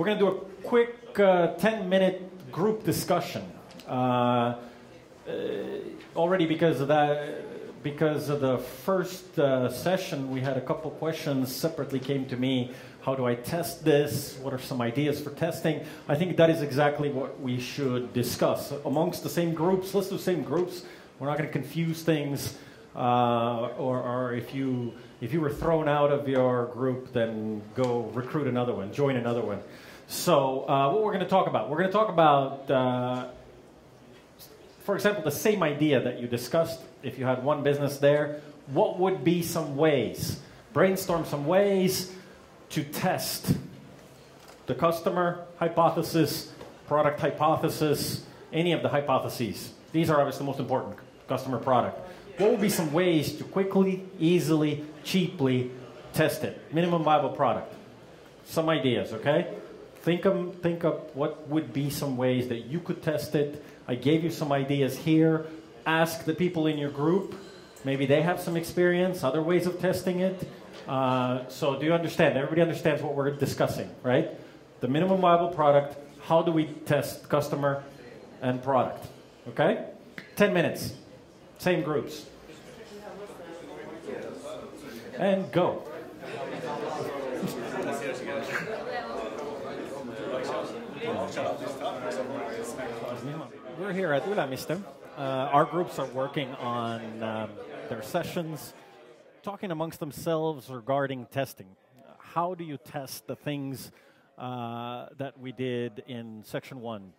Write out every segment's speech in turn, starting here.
going to do a quick 10-minute group discussion. Already because of that, because of the first session, we had a couple questions separately came to me. How do I test this? What are some ideas for testing? I think that is exactly what we should discuss. Amongst the same groups, let's do the same groups. We're not going to confuse things. Or if you were thrown out of your group, then go recruit another one, join another one. So what we're going to talk about? We're going to talk about, for example, the same idea that you discussed. If you had one business there, what would be some ways? Brainstorm some ways to test the customer hypothesis, product hypothesis, any of the hypotheses. These are obviously the most important, customer, product. What would be some ways to quickly, easily, cheaply test it? Minimum viable product. Some ideas, okay? Think of what would be some ways that you could test it. I gave you some ideas here. Ask the people in your group. Maybe they have some experience, other ways of testing it. So do you understand? Everybody understands what we're discussing, right? The minimum viable product. How do we test customer and product? Okay? 10 minutes. Same groups. And go. We're here at Ylämistö. Our groups are working on their sessions, talking amongst themselves regarding testing. How do you test the things that we did in section 1?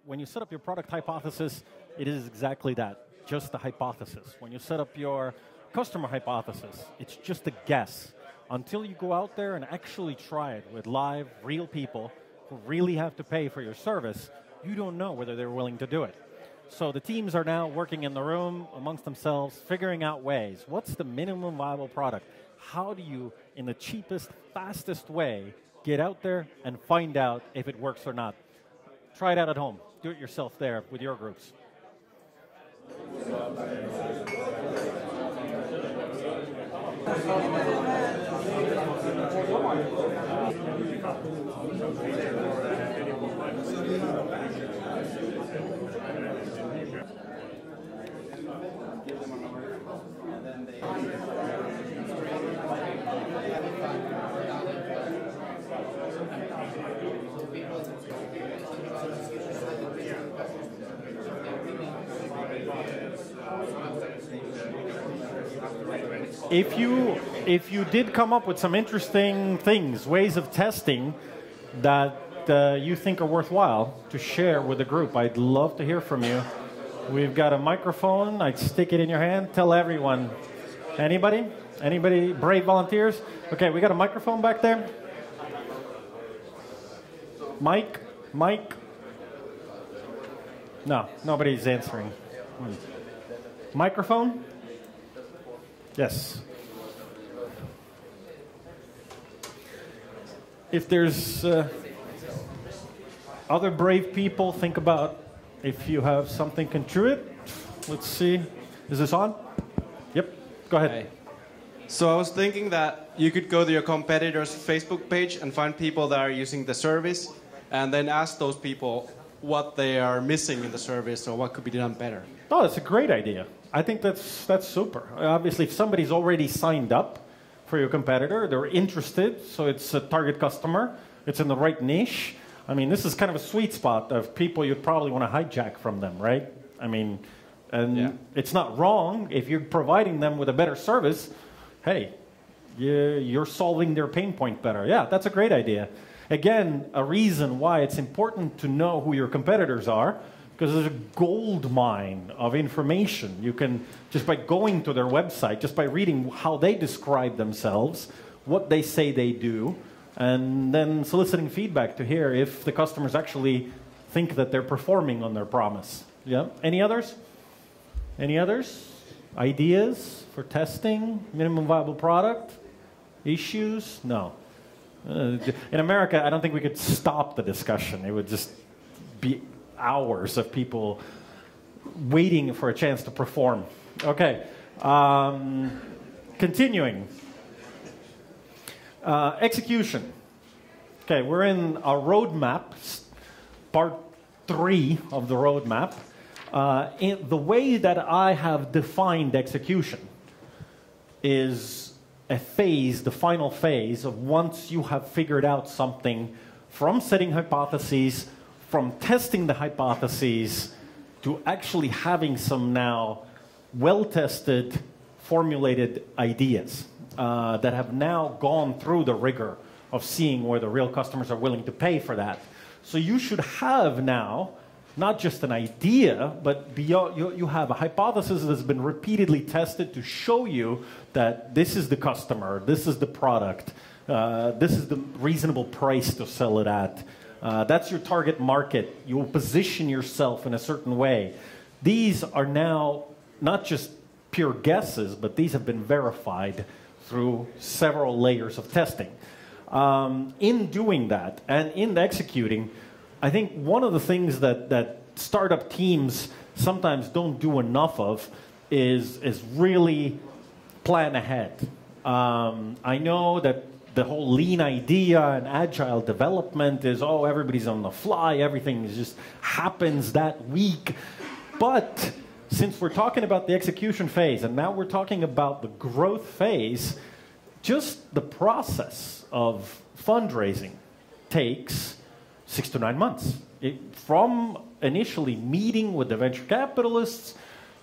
When you set up your product hypothesis, it is exactly that, just the hypothesis. When you set up your customer hypothesis, it's just a guess. Until you go out there and actually try it with live, real people who really have to pay for your service, you don't know whether they're willing to do it. So the teams are now working in the room amongst themselves, figuring out ways. What's the minimum viable product? How do you, in the cheapest, fastest way, get out there and find out if it works or not? Try it out at home. Do it yourself there with your groups. If you did come up with some interesting things, ways of testing that you think are worthwhile to share with the group, I'd love to hear from you. We've got a microphone. I'd stick it in your hand. Tell everyone. Anybody? Anybody? Brave volunteers? Okay, we got a microphone back there. Mike? No, nobody's answering. Microphone? Yes. If there's other brave people, think about if you have something contribute. Let's see. Is this on? Yep. Go ahead. Hi. So I was thinking that you could go to your competitor's Facebook page and find people that are using the service and then ask those people what they are missing in the service or what could be done better. Oh, that's a great idea. I think that's super. Obviously, if somebody's already signed up for your competitor, they're interested, so it's a target customer, it's in the right niche. I mean, this is kind of a sweet spot of people you'd probably want to hijack from them, right? I mean, and it's not wrong if you're providing them with a better service. Hey, you're solving their pain point better. Yeah, that's a great idea. Again, a reason why it's important to know who your competitors are, because there's a gold mine of information. You can, just by going to their website, just by reading how they describe themselves, what they say they do, and then soliciting feedback to hear if the customers actually think that they're performing on their promise. Yeah. Any others? Any others? Ideas for testing? Minimum viable product? Issues? No. In America, I don't think we could stop the discussion. It would just be hours of people waiting for a chance to perform. Okay. Continuing. Execution. Okay, we're in a roadmap, part 3 of the roadmap. The way that I have defined execution is a phase, the final phase of once you have figured out something from setting hypotheses, from testing the hypotheses, to actually having some now well-tested, formulated ideas that have now gone through the rigor of seeing where the real customers are willing to pay for that. So you should have now not just an idea, but you have a hypothesis that's been repeatedly tested to show you that this is the customer, this is the product, this is the reasonable price to sell it at. That's your target market. You will position yourself in a certain way. These are now not just pure guesses, but these have been verified through several layers of testing. In doing that and in executing, I think one of the things that startup teams sometimes don't do enough of is really plan ahead. I know that the whole lean idea and agile development is, oh, everybody's on the fly, everything just happens that week. But since we're talking about the execution phase and now we're talking about the growth phase, just the process of fundraising takes 6 to 9 months. From initially meeting with the venture capitalists,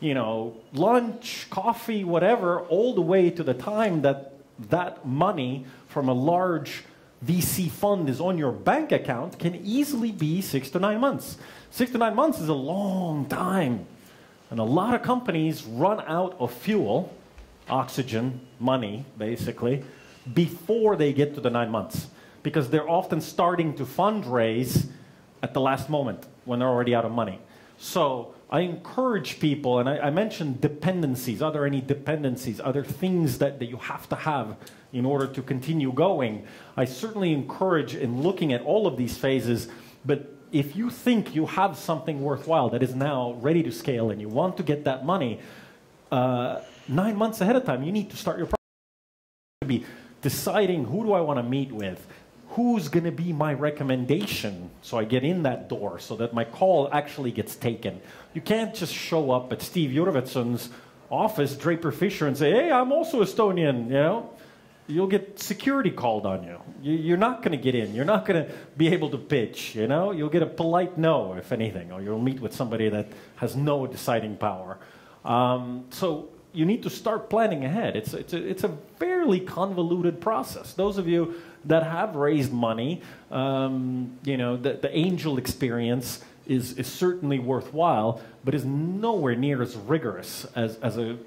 lunch, coffee, whatever, all the way to the time that money from a large VC fund is on your bank account can easily be 6 to 9 months. 6 to 9 months is a long time. And a lot of companies run out of fuel, oxygen, money, basically, before they get to the 9 months. Because they're often starting to fundraise at the last moment when they're already out of money. So I encourage people, and I mentioned dependencies. Are there any dependencies? Are there things that you have to have in order to continue going? I certainly encourage in looking at all of these phases, but if you think you have something worthwhile that is now ready to scale and you want to get that money, 9 months ahead of time, you need to start your process. To be deciding who do I want to meet with, who's going to be my recommendation so I get in that door so that my call actually gets taken. You can't just show up at Steve Jurvetsson's office, Draper Fisher, and say, hey, I'm also Estonian, You'll get security called on you. You're not going to get in. You're not going to be able to pitch, You'll get a polite no, if anything, or you'll meet with somebody that has no deciding power. So you need to start planning ahead. It's a fairly convoluted process. Those of you that have raised money, the angel experience is certainly worthwhile, but is nowhere near as rigorous as a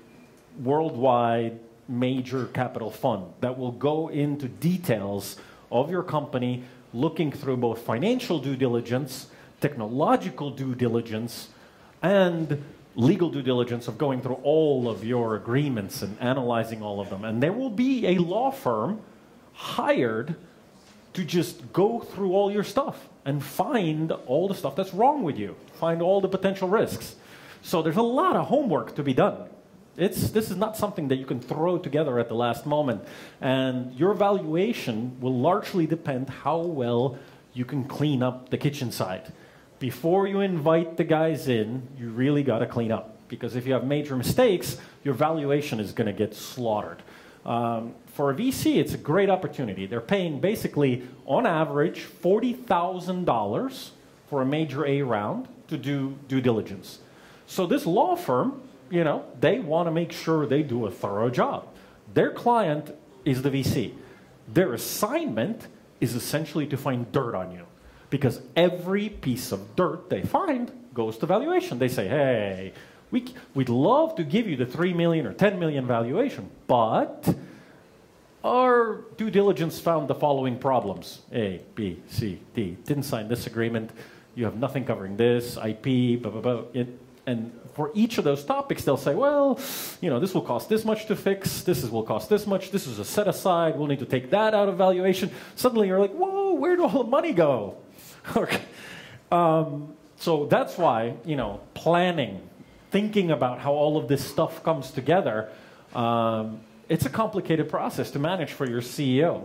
worldwide major capital fund that will go into details of your company, looking through both financial due diligence, technological due diligence, and legal due diligence of going through all of your agreements and analyzing all of them. And there will be a law firm hired to just go through all your stuff and find all the stuff that's wrong with you, find all the potential risks. So there's a lot of homework to be done. This is not something that you can throw together at the last moment. And your valuation will largely depend how well you can clean up the kitchen side. Before you invite the guys in, you really got to clean up. Because if you have major mistakes, your valuation is going to get slaughtered. For a VC, it's a great opportunity. They're paying basically, on average, $40,000 for a major A round to do due diligence. So this law firm, they want to make sure they do a thorough job. Their client is the VC. Their assignment is essentially to find dirt on you. Because every piece of dirt they find goes to valuation. They say, hey, we'd love to give you the 3 million or 10 million valuation, but our due diligence found the following problems. A, B, C, D. Didn't sign this agreement. You have nothing covering this, IP, blah, blah, blah. And for each of those topics, they'll say, well, this will cost this much to fix. Will cost this much. This is a set aside. We'll need to take that out of valuation. Suddenly you're like, whoa, where did all the money go? Okay. So that's why, planning, thinking about how all of this stuff comes together, it's a complicated process to manage for your CEO.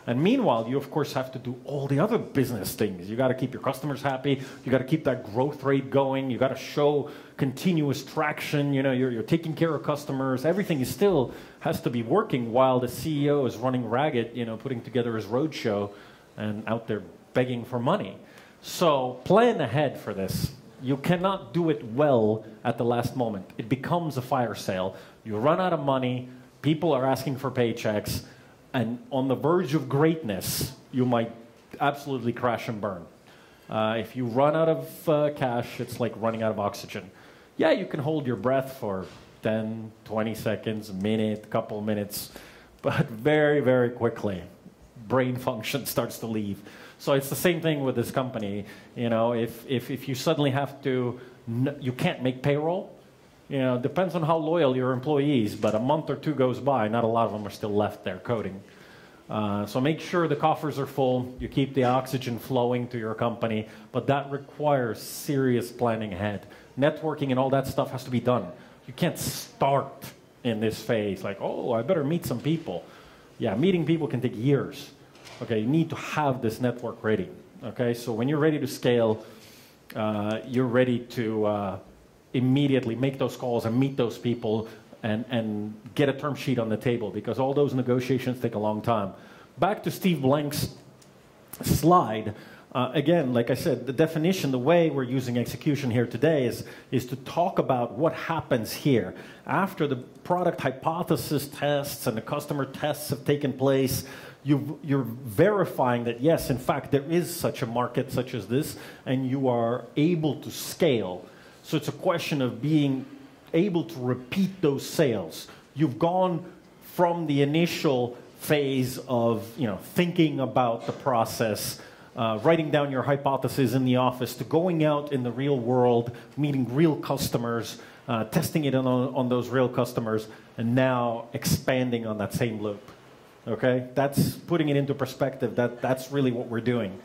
And meanwhile, you of course have to do all the other business things. You got to keep your customers happy. You got to keep that growth rate going. You got to show continuous traction. You know, you're taking care of customers. Everything is still has to be working while the CEO is running ragged, you know, putting together his roadshow and out there begging for money. So plan ahead for this. You cannot do it well at the last moment. It becomes a fire sale. You run out of money. People are asking for paychecks. And on the verge of greatness, you might absolutely crash and burn. If you run out of cash, it's like running out of oxygen. Yeah, you can hold your breath for 10, 20 seconds, a minute, couple of minutes, but very, very quickly, brain function starts to leave. So it's the same thing with this company. You know, if you suddenly have to, you can't make payroll. You know, it depends on how loyal your employees, but a month or two goes by, not a lot of them are still left there coding. So make sure the coffers are full, you keep the oxygen flowing to your company, but that requires serious planning ahead. Networking and all that stuff has to be done. You can't start in this phase like, oh, I better meet some people. Yeah, meeting people can take years. Okay, you need to have this network ready. Okay, so when you're ready to scale, you're ready to immediately make those calls and meet those people and get a term sheet on the table, because all those negotiations take a long time. Back to Steve Blank's slide, again, like I said, the definition, the way we're using execution here today is to talk about what happens here. After the product hypothesis tests and the customer tests have taken place, you're verifying that, yes, in fact, there is such a market such as this, and you are able to scale. So it's a question of being able to repeat those sales. You've gone from the initial phase of, you know, thinking about the process, writing down your hypothesis in the office, to going out in the real world, meeting real customers, testing it on those real customers, and now expanding on that same loop. Okay? That's putting it into perspective. That's really what we're doing.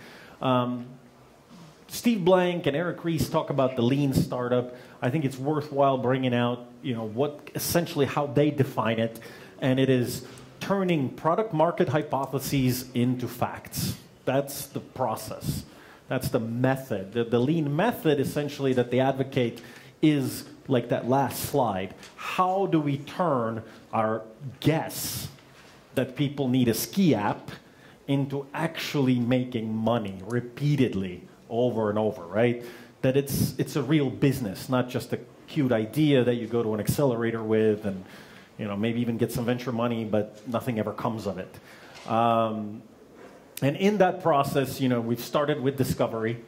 Steve Blank and Eric Ries talk about the lean startup. I think it's worthwhile bringing out, you know, what essentially how they define it, and it is turning product market hypotheses into facts. That's the process. That's the method. The lean method, essentially, that they advocate is like that last slide. How do we turn our guess that people need a ski app into actually making money repeatedly? Over and over, right? That it's a real business, not just a cute idea that you go to an accelerator with and, you know, maybe even get some venture money, but nothing ever comes of it. And in that process, you know, we've started with discovery,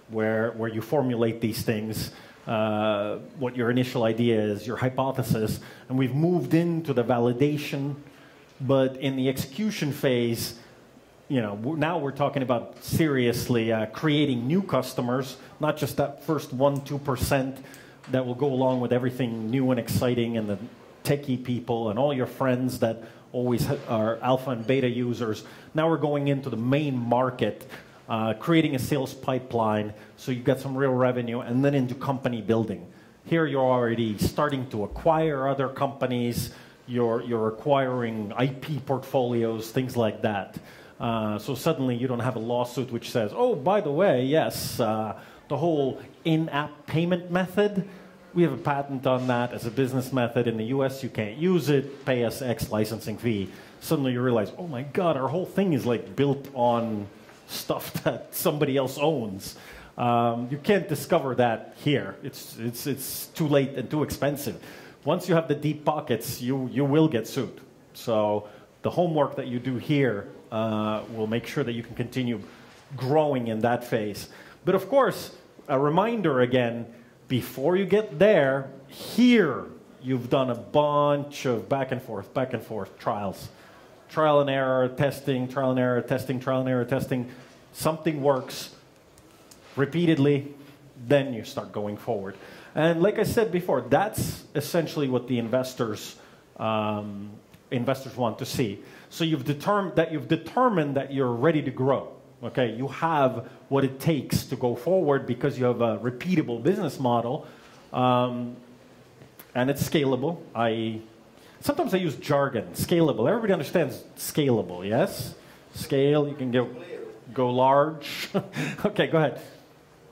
where you formulate these things, what your initial idea is, your hypothesis, and we've moved into the validation, but in the execution phase, you know, now we're talking about seriously creating new customers, not just that first 1-2% that will go along with everything new and exciting and the techie people and all your friends that always are alpha and beta users. Now we're going into the main market, creating a sales pipeline so you get some real revenue, and then into company building. Here you're already starting to acquire other companies, you're acquiring IP portfolios, things like that. So suddenly you don't have a lawsuit which says, oh, by the way, yes, the whole in-app payment method, we have a patent on that as a business method. In the US, you can't use it, pay us X licensing fee. Suddenly you realize, oh my God, our whole thing is like built on stuff that somebody else owns. You can't discover that here. It's too late and too expensive. Once you have the deep pockets, you will get sued. So the homework that you do here will make sure that you can continue growing in that phase. But of course, a reminder again, before you get there, here you've done a bunch of back and forth trials. Trial and error testing, trial and error testing, trial and error testing. Something works repeatedly, then you start going forward. And like I said before, that's essentially what the investors want to see. So you've determined that you're ready to grow. Okay, you have what it takes to go forward because you have a repeatable business model, and it's scalable. Sometimes I use jargon, scalable. Everybody understands scalable, yes? scale, you can go large. Okay, go ahead.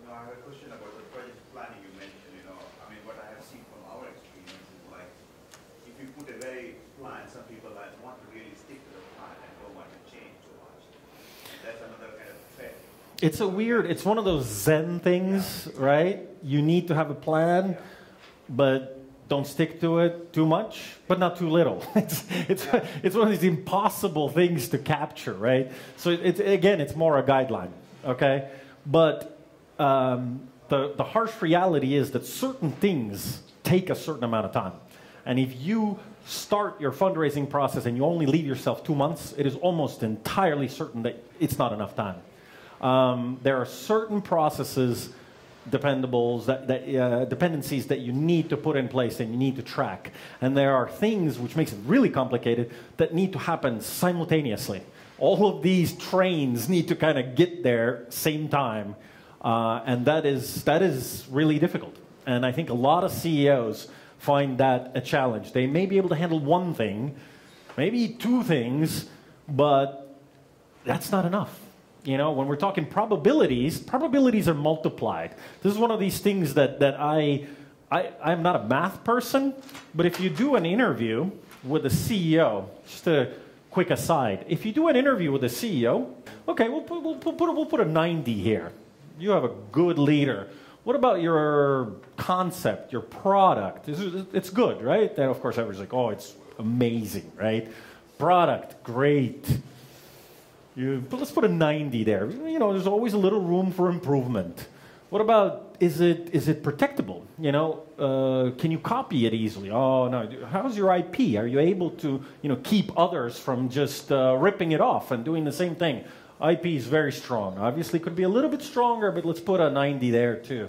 No, I have a question about the project planning you mentioned. I mean, what I have seen from our experience is like, if you put a very plan, some people want to really stick to the plan and don't want to change too much. That's another kind of effect. It's one of those Zen things, right? You need to have a plan, but don't stick to it too much, but not too little. It's one of these impossible things to capture, right? So it's more a guideline, okay? But the harsh reality is that certain things take a certain amount of time. And if you start your fundraising process and you only leave yourself 2 months, it is almost entirely certain that it's not enough time. There are certain processes, dependencies that you need to put in place and you need to track. And there are things, which makes it really complicated, that need to happen simultaneously. All of these trains need to kind of get there same time. And that is really difficult. And I think a lot of CEOs find that a challenge. They may be able to handle one thing, maybe two things, but that's not enough. When we're talking probabilities are multiplied. This is one of these things that I'm not a math person, but if you do an interview with a CEO, just a quick aside, if you do an interview with a CEO, okay, we'll put a 90 here. You have a good leader. What about your concept, your product? It's good, right? Then of course everyone's like, oh, it's amazing, right? Product, great. But let's put a 90 there. There's always a little room for improvement. What about, is it protectable? Can you copy it easily? Oh, no. How's your IP? Are you able to, keep others from just ripping it off and doing the same thing? IP is very strong. Obviously, could be a little bit stronger, but let's put a 90 there, too.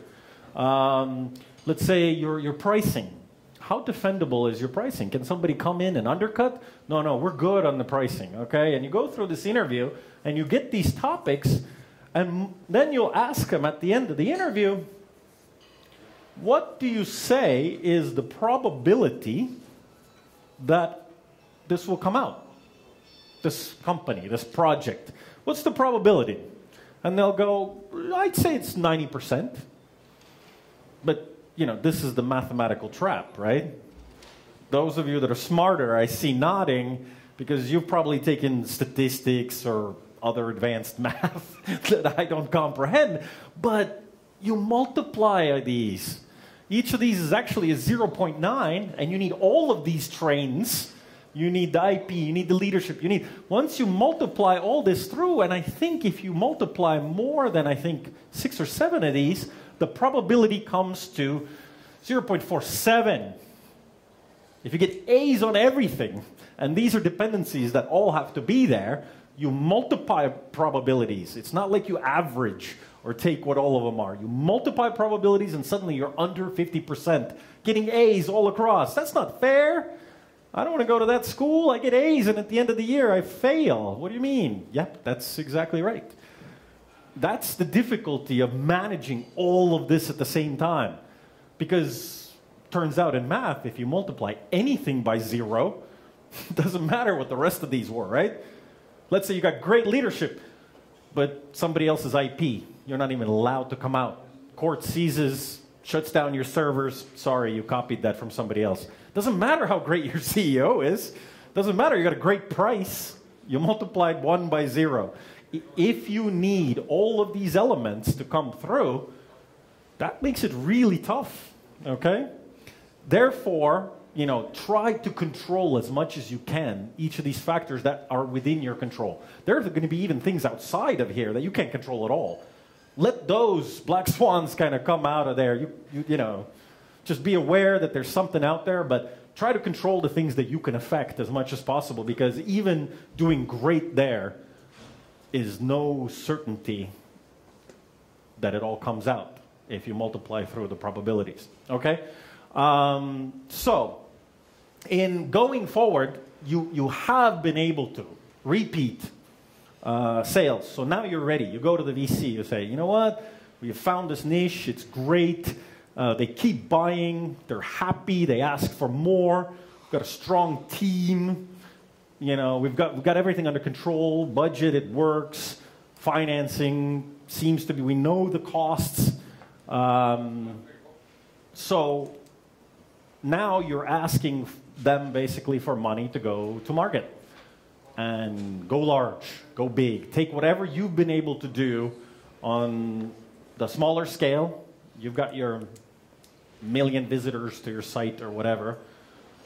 Let's say your pricing. How defendable is your pricing? Can somebody come in and undercut? No, we're good on the pricing, okay? And you go through this interview, and you get these topics, and then you'll ask them at the end of the interview, what do you say is the probability that this will come out? This company, this project. What's the probability? And they'll go, I'd say it's 90%. But this is the mathematical trap, right? Those of you that are smarter, I see nodding, because you've probably taken statistics or other advanced math that I don't comprehend. But you multiply these. Each of these is actually a 0.9, and you need all of these trains. You need the IP, you need the leadership, once you multiply all this through, and I think if you multiply more than, 6 or 7 of these, the probability comes to 0.47. If you get A's on everything, and these are dependencies that all have to be there, you multiply probabilities. It's not like you average or take what all of them are. You multiply probabilities, and suddenly you're under 50%, getting A's all across. That's not fair. I don't want to go to that school. I get A's, and at the end of the year, I fail. What do you mean? Yep, that's exactly right. That's the difficulty of managing all of this at the same time. Because turns out in math, if you multiply anything by 0, it doesn't matter what the rest of these were, right? Let's say you got great leadership, but somebody else's IP. You're not even allowed to come out. Court seizes, shuts down your servers. Sorry, you copied that from somebody else. Doesn't matter how great your CEO is. Doesn't matter, you got a great price. You multiplied 1 by 0. If you need all of these elements to come through, that makes it really tough, okay? Therefore, try to control as much as you can each of these factors that are within your control. There are going to be even things outside of here that you can't control at all. Let those black swans kind of come out of there. Just be aware that there's something out there, but try to control the things that you can affect as much as possible, because even doing great there is no certainty that it all comes out if you multiply through the probabilities, okay? So, in going forward, you have been able to repeat sales. So now you're ready. You go to the VC, you say, you know what? We have found this niche, it's great. They keep buying, they're happy, they ask for more. We've got a strong team. You know, we've got everything under control. Budget, it works. Financing seems to be. We know the costs. So now you're asking them basically for money to go to market and go large, go big. Take whatever you've been able to do on the smaller scale. You've got your 1 million visitors to your site or whatever,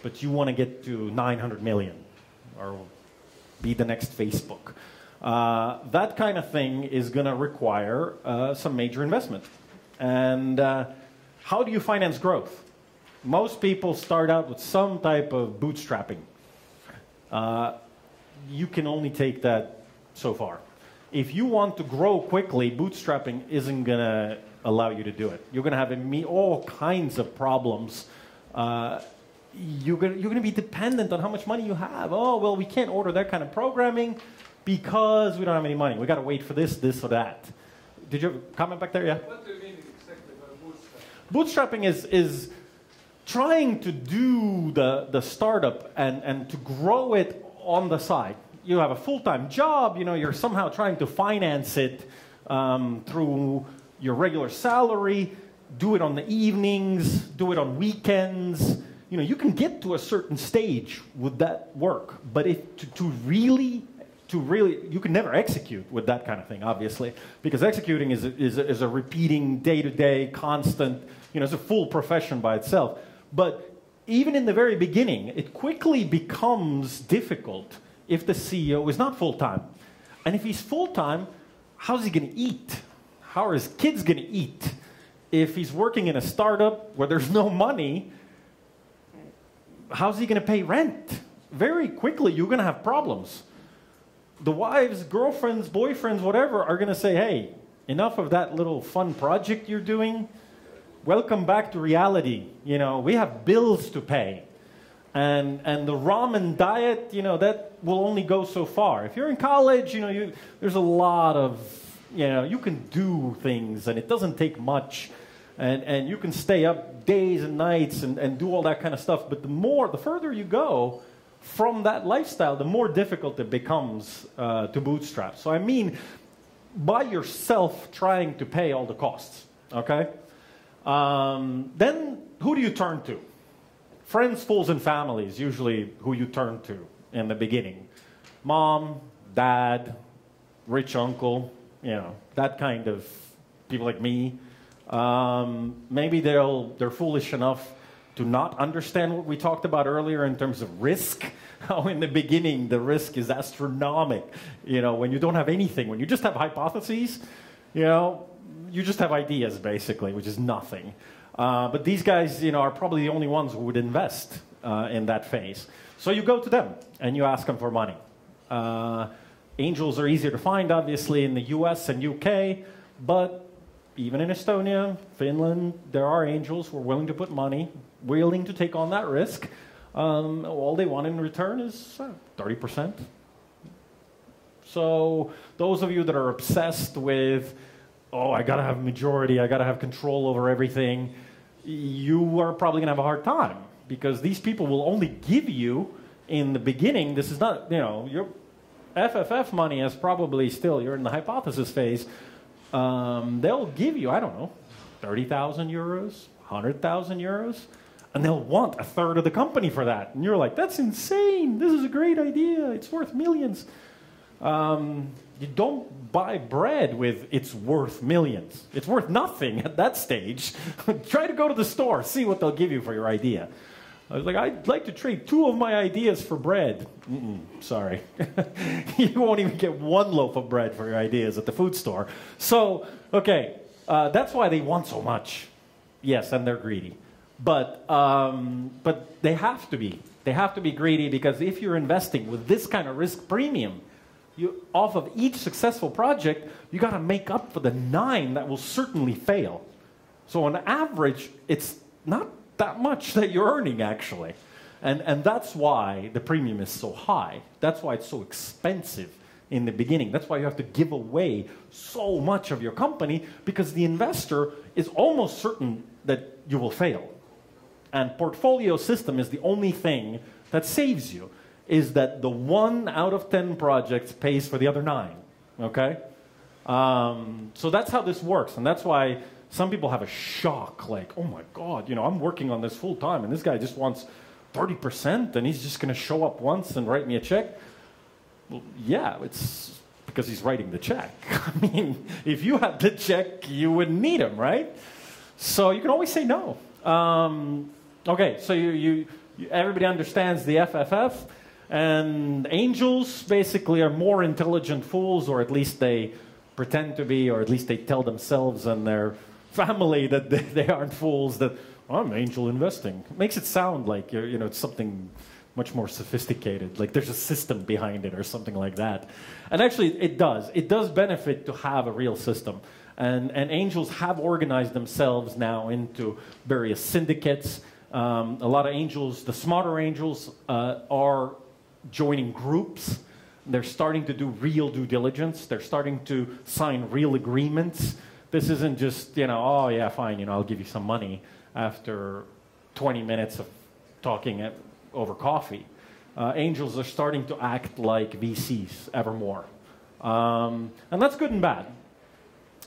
but you want to get to 900 million or be the next Facebook. That kind of thing is going to require some major investment. And how do you finance growth? Most people start out with some type of bootstrapping. You can only take that so far. If you want to grow quickly, bootstrapping isn't going to allow you to do it. You're going to have all kinds of problems. You're going to be dependent on how much money you have. Oh, well, we can't order that kind of programming because we don't have any money. We got to wait for this, this, or that. Did you have a comment back there? Yeah? What do you mean exactly by bootstrapping? Bootstrapping is trying to do the startup and to grow it on the side. You have a full-time job, you know, you're somehow trying to finance it through your regular salary, do it on the evenings, do it on weekends. You know, you can get to a certain stage with that work, but to really, you can never execute with that kind of thing, obviously, because executing is a repeating day-to-day, constant, you know, it's a full profession by itself. But even in the very beginning, it quickly becomes difficult if the CEO is not full-time. And if he's full-time, how's he going to eat? How are his kids going to eat? If he's working in a startup where there's no money, how's he going to pay rent? Very quickly, you're going to have problems. The wives, girlfriends, boyfriends, whatever, are going to say, hey, enough of that little fun project you're doing. Welcome back to reality. You know, we have bills to pay. And the ramen diet, you know, that will only go so far. If you're in college, you know, there's a lot of, you know, you can do things and it doesn't take much. And you can stay up days and nights and do all that kind of stuff. But the further you go from that lifestyle, the more difficult it becomes to bootstrap. So I mean, by yourself trying to pay all the costs, okay? Then who do you turn to? Friends, fools, and families, usually who you turn to in the beginning. Mom, dad, rich uncle, you know, that kind of people like me. Maybe they're foolish enough to not understand what we talked about earlier in terms of risk. How in the beginning the risk is astronomical. You know, when you don't have anything, when you just have hypotheses, you know, you just have ideas basically, which is nothing. But these guys, you know, are probably the only ones who would invest in that phase. So you go to them and you ask them for money. Angels are easier to find, obviously, in the US and UK, but even in Estonia, Finland, there are angels who are willing to put money, willing to take on that risk. All they want in return is 30%. So those of you that are obsessed with, oh, I gotta have majority, I gotta have control over everything, you are probably gonna have a hard time because these people will only give you in the beginning. This is not, you know, your FFF money is probably still, you're in the hypothesis phase. They'll give you, I don't know, 30,000 euros, 100,000 euros, and they'll want a third of the company for that. And you're like, that's insane. This is a great idea. It's worth millions. You don't buy bread with it's worth millions. It's worth nothing at that stage. Try to go to the store, see what they'll give you for your idea. I was like, I'd like to trade 2 of my ideas for bread. Sorry. You won't even get 1 loaf of bread for your ideas at the food store. So, okay, that's why they want so much. Yes, and they're greedy. But they have to be. They have to be greedy because if you're investing with this kind of risk premium, off of each successful project, you got to make up for the 9 that will certainly fail. So on average, it's not that much that you're earning, actually. And that's why the premium is so high. That's why it's so expensive in the beginning. That's why you have to give away so much of your company, because the investor is almost certain that you will fail. And portfolio system is the only thing that saves you. is that the 1 out of 10 projects pays for the other 9, okay? So that's how this works, and that's why some people have a shock, like, oh my God, you know, I'm working on this full time, and this guy just wants 30%, and he's just going to show up once and write me a check. Well, yeah, it's because he's writing the check. I mean, if you had the check, you wouldn't need him, right? So you can always say no. Okay, so everybody understands the FFF, and angels basically are more intelligent fools, or at least they pretend to be, or at least they tell themselves and their family that they aren't fools, that I'm angel investing. It makes it sound like you know, it's something much more sophisticated, like there's a system behind it or something like that. And actually it does. It does benefit to have a real system. And angels have organized themselves now into various syndicates. A lot of angels, the smarter angels, are joining groups. They're starting to do real due diligence. They're starting to sign real agreements. This isn't just, you know, oh yeah, fine, you know, I'll give you some money after 20 minutes of talking over coffee. Angels are starting to act like VCs ever more. And that's good and bad.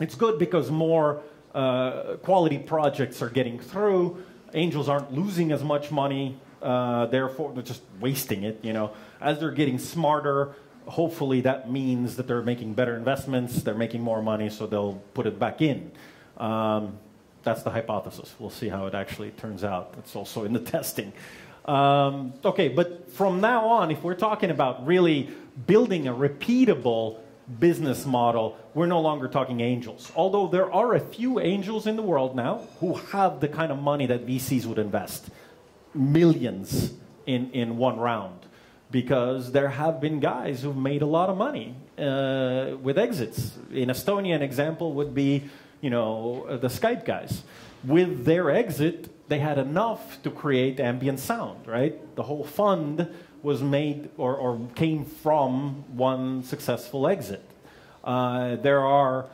It's good because more quality projects are getting through. Angels aren't losing as much money, therefore they're just wasting it, you know. As they're getting smarter, hopefully that means that they're making better investments, they're making more money, so they'll put it back in. That's the hypothesis. We'll see how it actually turns out. It's also in the testing. Okay, but from now on, if we're talking about really building a repeatable business model, we're no longer talking angels. Although there are a few angels in the world now who have the kind of money that VCs would invest. Millions in one round. Because there have been guys who've made a lot of money with exits. In Estonia, an example would be, you know, the Skype guys. With their exit, they had enough to create ambient sound, right? The whole fund was made or came from one successful exit. There are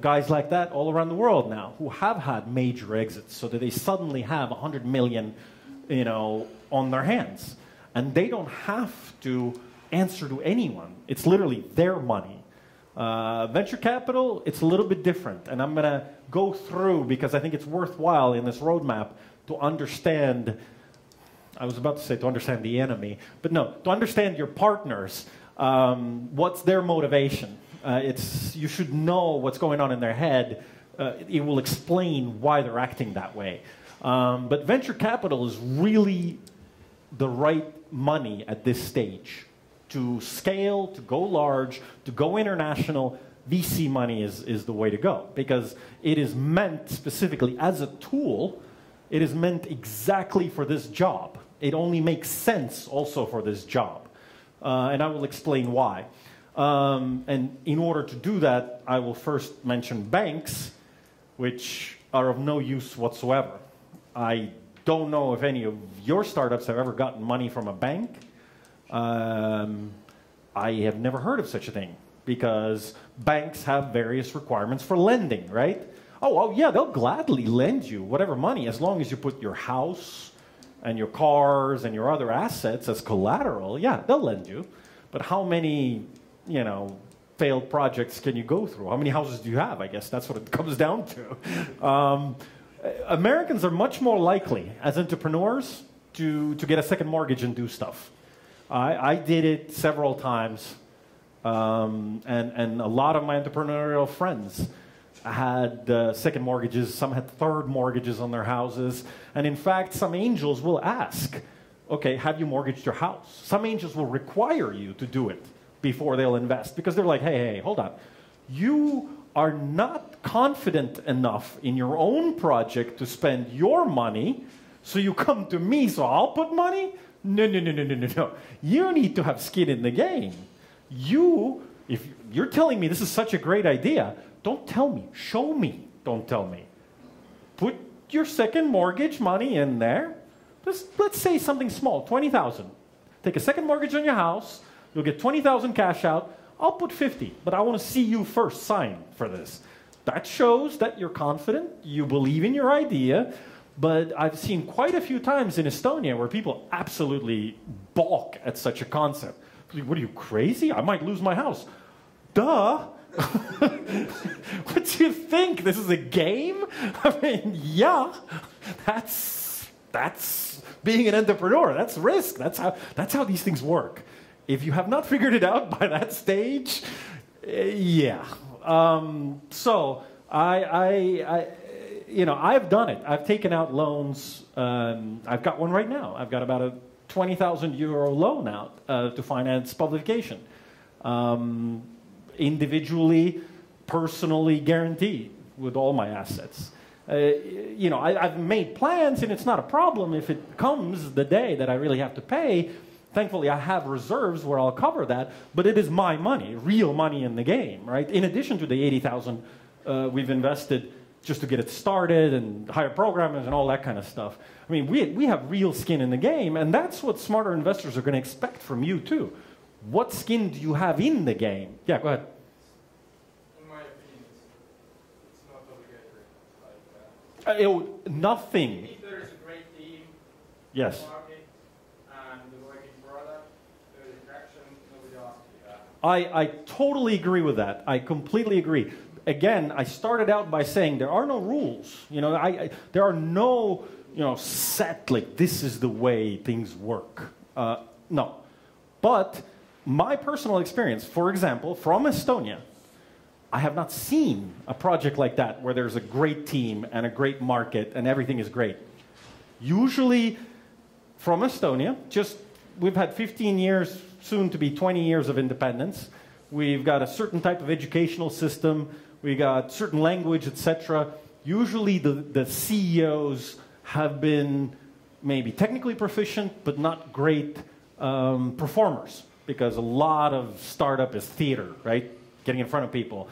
guys like that all around the world now who have had major exits, so that they suddenly have 100 million, you know, on their hands. And they don't have to answer to anyone. It's literally their money. Venture capital, it's a little bit different. And I'm going to go through, because I think it's worthwhile in this roadmap to understand, I was about to say to understand the enemy, but no, to understand your partners. What's their motivation? You should know what's going on in their head. It will explain why they're acting that way. But venture capital is really the right money at this stage. To scale, to go large, to go international, VC money is the way to go. Because it is meant specifically as a tool, it is meant exactly for this job. It only makes sense also for this job. And I will explain why. And in order to do that, I will first mention banks, which are of no use whatsoever. I don't know if any of your startups have ever gotten money from a bank. I have never heard of such a thing, because banks have various requirements for lending, right? Oh yeah, they'll gladly lend you whatever money as long as you put your house and your cars and your other assets as collateral. Yeah, they'll lend you. But how many, you know, failed projects can you go through? How many houses do you have? I guess that's what it comes down to. Americans are much more likely, as entrepreneurs, to get a second mortgage and do stuff. I did it several times, and a lot of my entrepreneurial friends had second mortgages. Some had third mortgages on their houses. And in fact, some angels will ask, okay, have you mortgaged your house? Some angels will require you to do it before they'll invest, because they're like, hey, hold on. You are not confident enough in your own project to spend your money, so you come to me, so I'll put money? No. You need to have skin in the game. If you're telling me this is such a great idea, don't tell me. Show me. Don't tell me. Put your second mortgage money in there. Let's say something small, 20,000. Take a second mortgage on your house. You'll get 20,000 cash out. I'll put 50, but I want to see you first sign for this. That shows that you're confident, you believe in your idea, But I've seen quite a few times in Estonia where people absolutely balk at such a concept. What are you, crazy? I might lose my house. Duh. What do you think? This is a game? I mean, yeah, that's being an entrepreneur. That's risk. That's how these things work. If you have not figured it out by that stage, yeah. So I've done it. I've taken out loans. I've got one right now. I've got about a 20,000 euro loan out to finance publication. Individually, personally guaranteed with all my assets. I've made plans, and it's not a problem if it comes the day that I really have to pay. Thankfully, I have reserves where I'll cover that, but it is my money, real money in the game, right? In addition to the 80,000 we've invested just to get it started and hire programmers and all that kind of stuff. I mean, we have real skin in the game, and that's what smarter investors are going to expect from you, too. What skin do you have in the game? Yeah, go ahead. In my opinion, it's not obligatory. Nothing. If there is a great team, Yes. market, and the working product, there is traction, nobody asks you that. I totally agree with that. I completely agree. Again, I started out by saying there are no rules. There are no, set, like, this is the way things work. No. But my personal experience, for example, from Estonia, I have not seen a project like that where there's a great team and a great market and everything is great. Usually, from Estonia, we've had 15 years, soon to be 20 years of independence. We've got a certain type of educational system. We got certain language, etc. Usually, the CEOs have been maybe technically proficient, but not great performers, because a lot of startup is theater, right? Getting in front of people,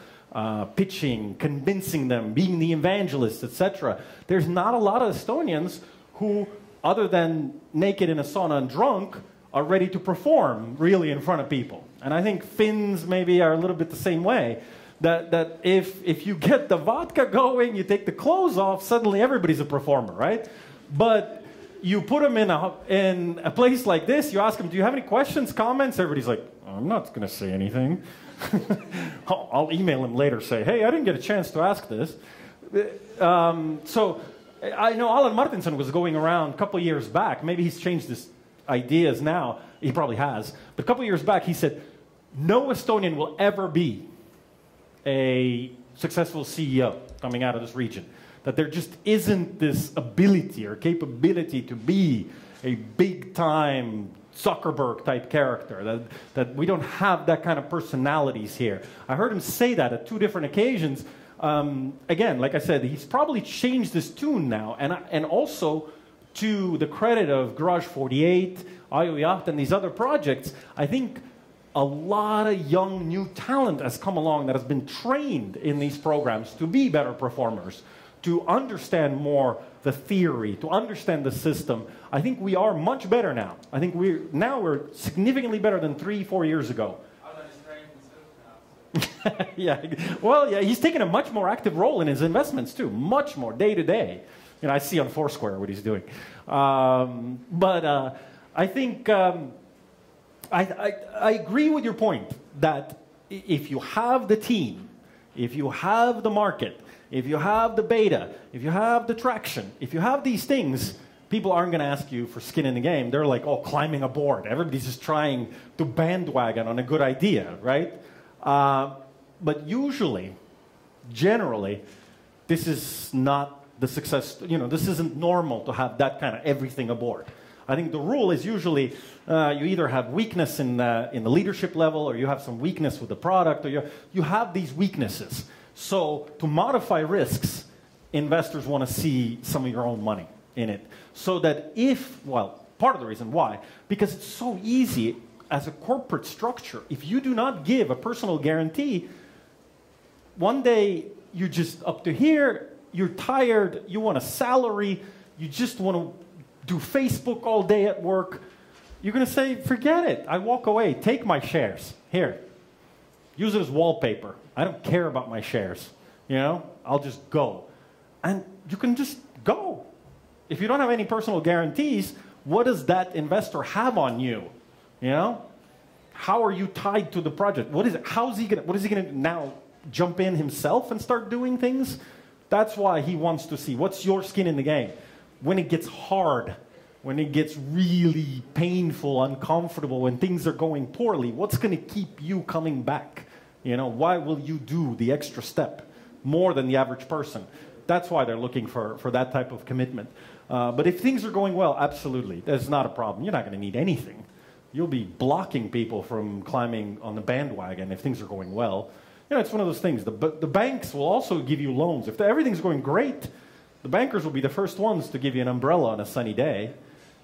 pitching, convincing them, being the evangelist, etc. There's not a lot of Estonians who, other than naked in a sauna and drunk, are ready to perform really in front of people. And I think Finns maybe are a little bit the same way. That if you get the vodka going, you take the clothes off, suddenly everybody's a performer, right? But you put them in a place like this, you ask them, do you have any questions, comments? Everybody's like, I'm not going to say anything. I'll email him later, say, hey, I didn't get a chance to ask this. So I know Alan Martinson was going around a couple years back. Maybe he's changed his ideas now. He probably has. But a couple years back, he said, no Estonian will ever be a successful CEO coming out of this region. That there just isn't this ability or capability to be a big-time Zuckerberg-type character. That we don't have that kind of personalities here. I heard him say that at 2 different occasions. Again, like I said, he's probably changed his tune now. And also, to the credit of Garage 48, Yrjö Ojasaar, and these other projects, I think a lot of young new talent has come along that has been trained in these programs to be better performers, to understand more the theory, to understand the system. I think we are much better now. I think we're significantly better than 3-4 years ago. Alan is trained himself now. So. Yeah, well, yeah, he's taken a much more active role in his investments too, much more day to day. I see on Foursquare what he's doing. But I think I agree with your point that if you have the team, if you have the market, if you have the beta, if you have the traction, if you have these things, people aren't going to ask you for skin in the game. They're like, oh, climbing aboard. Everybody's just trying to bandwagon on a good idea, right? But usually, generally, this is not the success. This isn't normal to have that kind of everything aboard. I think the rule is usually you either have weakness in the leadership level, or you have some weakness with the product, or you have these weaknesses. So to modify risks, investors want to see some of your own money in it. So that part of the reason why, because it's so easy as a corporate structure, if you do not give a personal guarantee, one day you're just up to here, you're tired, you want a salary, you just want to do Facebook all day at work, you're going to say, forget it. I walk away. Take my shares. Here. Use it as wallpaper. I don't care about my shares. I'll just go. And you can just go. if you don't have any personal guarantees, what does that investor have on you? You know? How are you tied to the project? What is it? What is he gonna now jump in himself and start doing things? That's why he wants to see what's your skin in the game. When it gets hard, when it gets really painful, uncomfortable, when things are going poorly, what's going to keep you coming back? You know, why will you do the extra step more than the average person? That's why they're looking for that type of commitment. But if things are going well, absolutely, there's not a problem. You're not going to need anything. You'll be blocking people from climbing on the bandwagon if things are going well. You know, it's one of those things. The banks will also give you loans. If everything's going great, the bankers will be the first ones to give you an umbrella on a sunny day.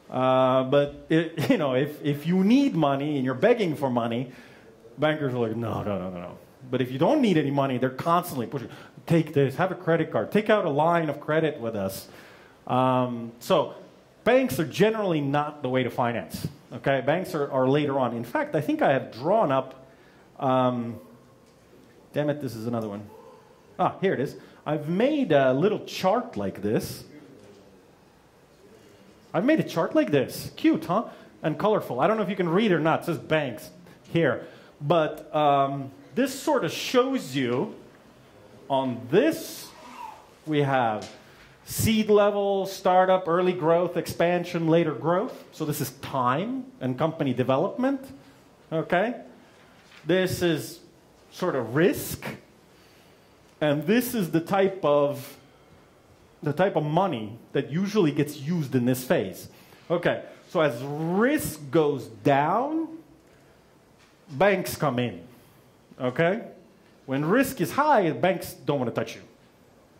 But you know, if you need money and you're begging for money, bankers are like, no. But if you don't need any money, they're constantly pushing. Take this, have a credit card, take out a line of credit with us. So banks are generally not the way to finance. Okay, banks are later on. In fact, I think I have drawn up. Damn it, this is another one. Ah, here it is. I've made a little chart like this. I've made a chart like this. Cute, huh? And colorful. I don't know if you can read or not. It says banks here. But this sort of shows you, on this, we have seed level, startup, early growth, expansion, later growth. So this is time and company development. Okay? This is sort of risk. And this is the type of money that usually gets used in this phase. Okay, so as risk goes down, banks come in. Okay? When risk is high, banks don't want to touch you.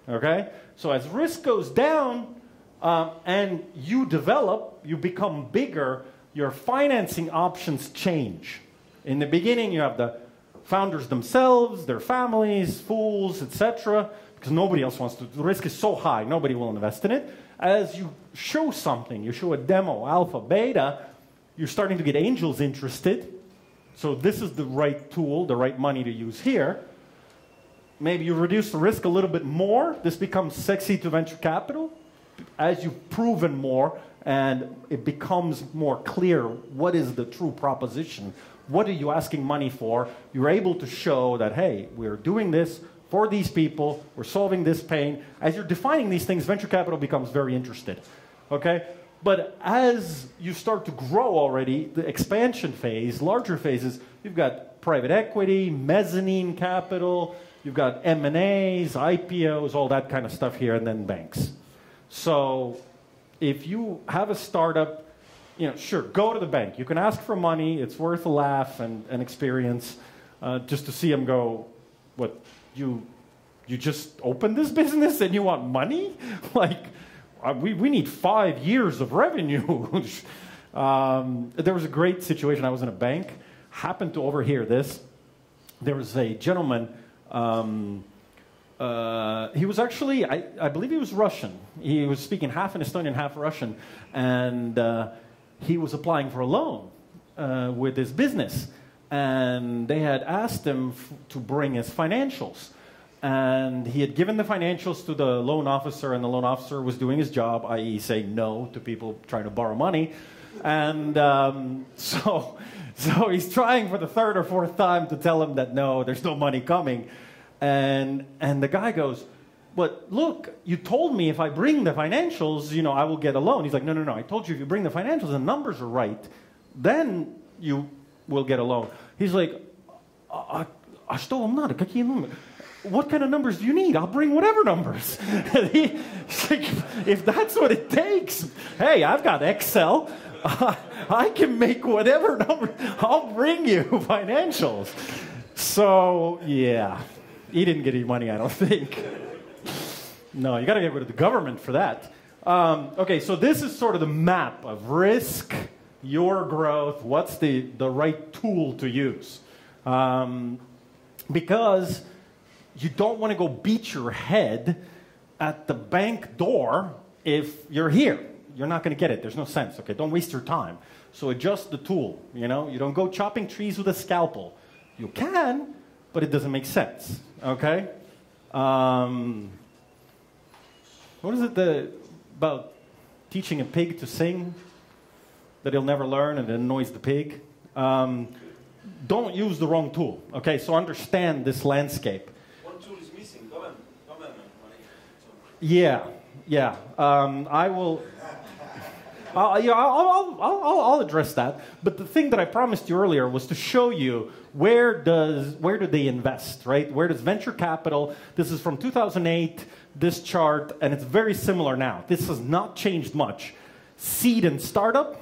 Okay? So as risk goes down and you develop, you become bigger, your financing options change. In the beginning, you have the founders themselves, their families, fools, etc., because nobody else wants to. The risk is so high, nobody will invest in it. As you show something, you show a demo, alpha, beta, you're starting to get angels interested. So this is the right tool, the right money to use here. Maybe you reduce the risk a little bit more. This becomes sexy to venture capital. As you've proven more and it becomes more clear what is the true proposition, what are you asking money for, you're able to show that, hey, we're doing this for these people, we're solving this pain. As you're defining these things, venture capital becomes very interested. Okay? But as you start to grow already, the expansion phase, larger phases, you've got private equity, mezzanine capital, you've got M&As, IPOs, all that kind of stuff here, and then banks. So if you have a startup, you know, sure, go to the bank. You can ask for money. It's worth a laugh and an experience just to see them go, what, you just opened this business and you want money? Like, we need 5 years of revenue. There was a great situation. I was in a bank, happened to overhear this. There was a gentleman, he was actually, I believe he was Russian. He was speaking half in Estonian, half Russian, and he was applying for a loan with his business. And they had asked him to bring his financials. And he had given the financials to the loan officer, and the loan officer was doing his job, i.e. saying no to people trying to borrow money. And so he's trying for the third or fourth time to tell him that no, there's no money coming. And the guy goes, but look, you told me if I bring the financials, you know, I will get a loan. He's like, no, I told you if you bring the financials and the numbers are right, then you will get a loan. He's like, what kind of numbers do you need? I'll bring whatever numbers. He's like, if that's what it takes, hey, I've got Excel. I can make whatever number. I'll bring you financials. So, yeah, he didn't get any money, I don't think. No, you got to get rid of the government for that. Okay, so this is sort of the map of risk, your growth, what's the right tool to use. Because you don't want to go beat your head at the bank door if you're here. You're not going to get it. There's no sense. Okay, don't waste your time. So adjust the tool. You know, you don't go chopping trees with a scalpel. You can, but it doesn't make sense. Okay. What is it about teaching a pig to sing that he'll never learn and it annoys the pig. Don't use the wrong tool. Okay, so understand this landscape. One tool is missing, government money. Yeah. I will. I'll address that. But the thing that I promised you earlier was to show you where do they invest, right? Where does venture capital? This is from 2008. This chart, and it's very similar now. This has not changed much. Seed and startup.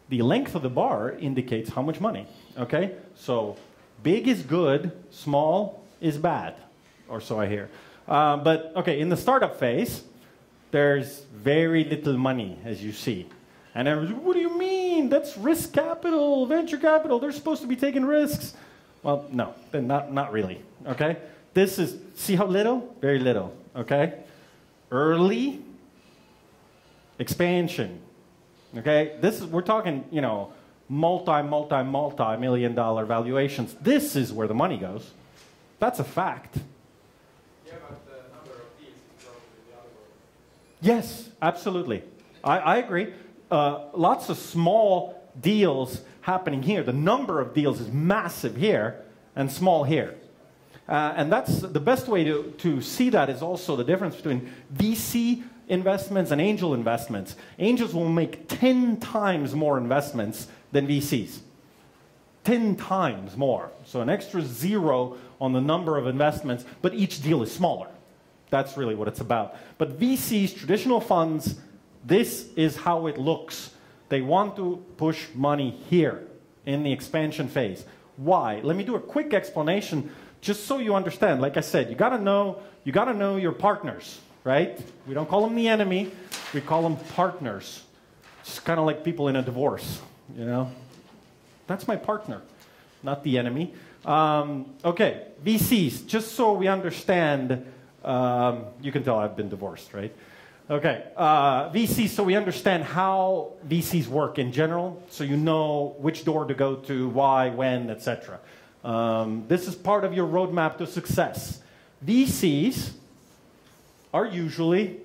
The length of the bar indicates how much money. Okay, so big is good, small is bad, or so I hear. But okay, in the startup phase, there's very little money, as you see. And everyone's, what do you mean? That's risk capital, venture capital. They're supposed to be taking risks. Well, no, then not really. Okay, this is, see how little? Very little. Okay, early expansion. Okay, this is, we're talking, you know, multi-million-dollar valuations. This is where the money goes. That's a fact. Yeah, but the number of deals is probably the other way. Yes, absolutely. I agree. Lots of small deals happening here. The number of deals is massive here and small here. And that's the best way to see that is also the difference between VC investments and angel investments. Angels will make 10 times more investments than VCs. 10 times more. So an extra 0 on the number of investments, but each deal is smaller. That's really what it's about. But VCs, traditional funds, this is how it looks. They want to push money here in the expansion phase. Why? Let me do a quick explanation just so you understand. Like I said, you gotta know your partners, right? We don't call them the enemy, we call them partners. It's kind of like people in a divorce. You know, that's my partner, not the enemy. Okay, VCs, just so we understand, you can tell I've been divorced, right? Okay, VCs, so we understand how VCs work in general, so you know which door to go to, why, when, etc. This is part of your roadmap to success. VCs are usually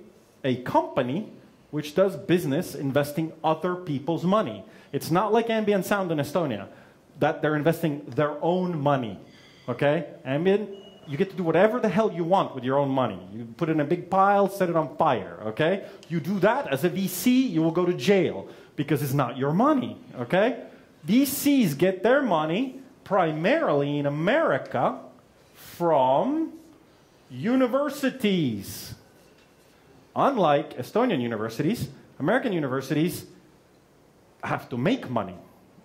a company which does business investing other people's money. It's not like Ambient Sound in Estonia, that they're investing their own money, okay? Ambient, you get to do whatever the hell you want with your own money. You put it in a big pile, set it on fire, okay? You do that as a VC, you will go to jail because it's not your money, okay? VCs get their money primarily in America from universities. Unlike Estonian universities, American universities have to make money.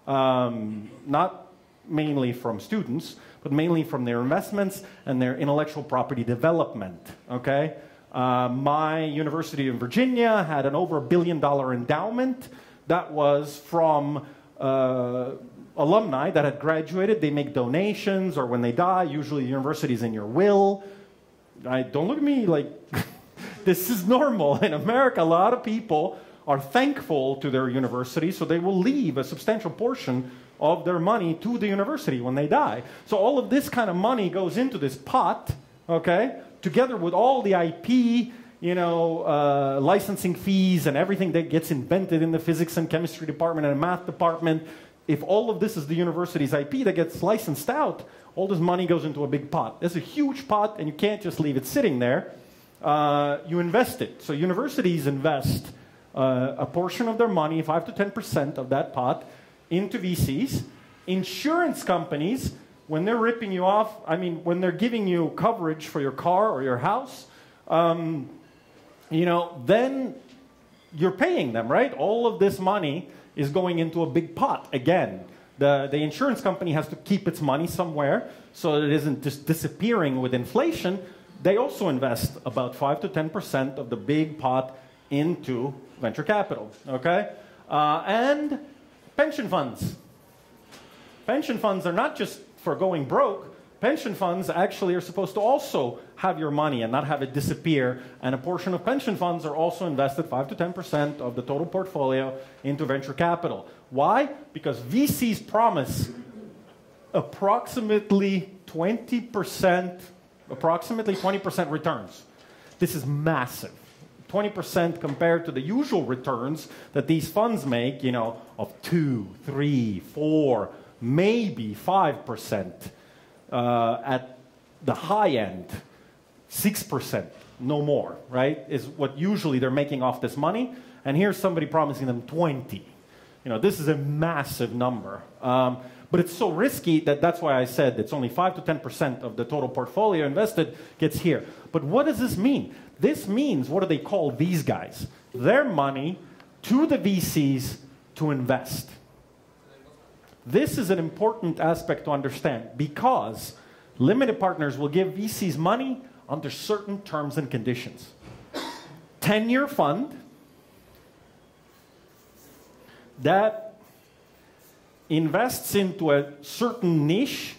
Not mainly from students, but mainly from their investments and their intellectual property development, okay? My university in Virginia had an over $1 billion endowment that was from alumni that had graduated. They make donations, or when they die, usually the university's in your will. Don't look at me like this is normal. In America, a lot of people are thankful to their university, so they will leave a substantial portion of their money to the university when they die. So all of this kind of money goes into this pot, okay, together with all the IP, you know, licensing fees and everything that gets invented in the physics and chemistry department and math department. If all of this is the university's IP that gets licensed out, all this money goes into a big pot. It's a huge pot, and you can't just leave it sitting there. You invest it. So universities invest a portion of their money, 5 to 10% of that pot, into VCs. Insurance companies, when they're ripping you off, I mean, when they're giving you coverage for your car or your house, you know, then you're paying them, right? All of this money is going into a big pot again. The insurance company has to keep its money somewhere so that it isn't just disappearing with inflation. They also invest about 5 to 10% of the big pot into venture capital, okay? And pension funds. Pension funds are not just for going broke. Pension funds actually are supposed to also have your money and not have it disappear. And a portion of pension funds are also invested, 5 to 10% of the total portfolio, into venture capital. Why? Because VCs promise approximately 20% returns. This is massive. 20% compared to the usual returns that these funds make, you know, of 2, 3, 4, maybe 5% at the high end, 6%, no more, right, is what usually they're making off this money. And here's somebody promising them 20. You know, this is a massive number. But it's so risky that that's why I said it's only 5 to 10% of the total portfolio invested gets here. But what does this mean? This means, what do they call these guys? Their money to the VCs to invest. This is an important aspect to understand because limited partners will give VCs money under certain terms and conditions. 10-year fund that invests into a certain niche.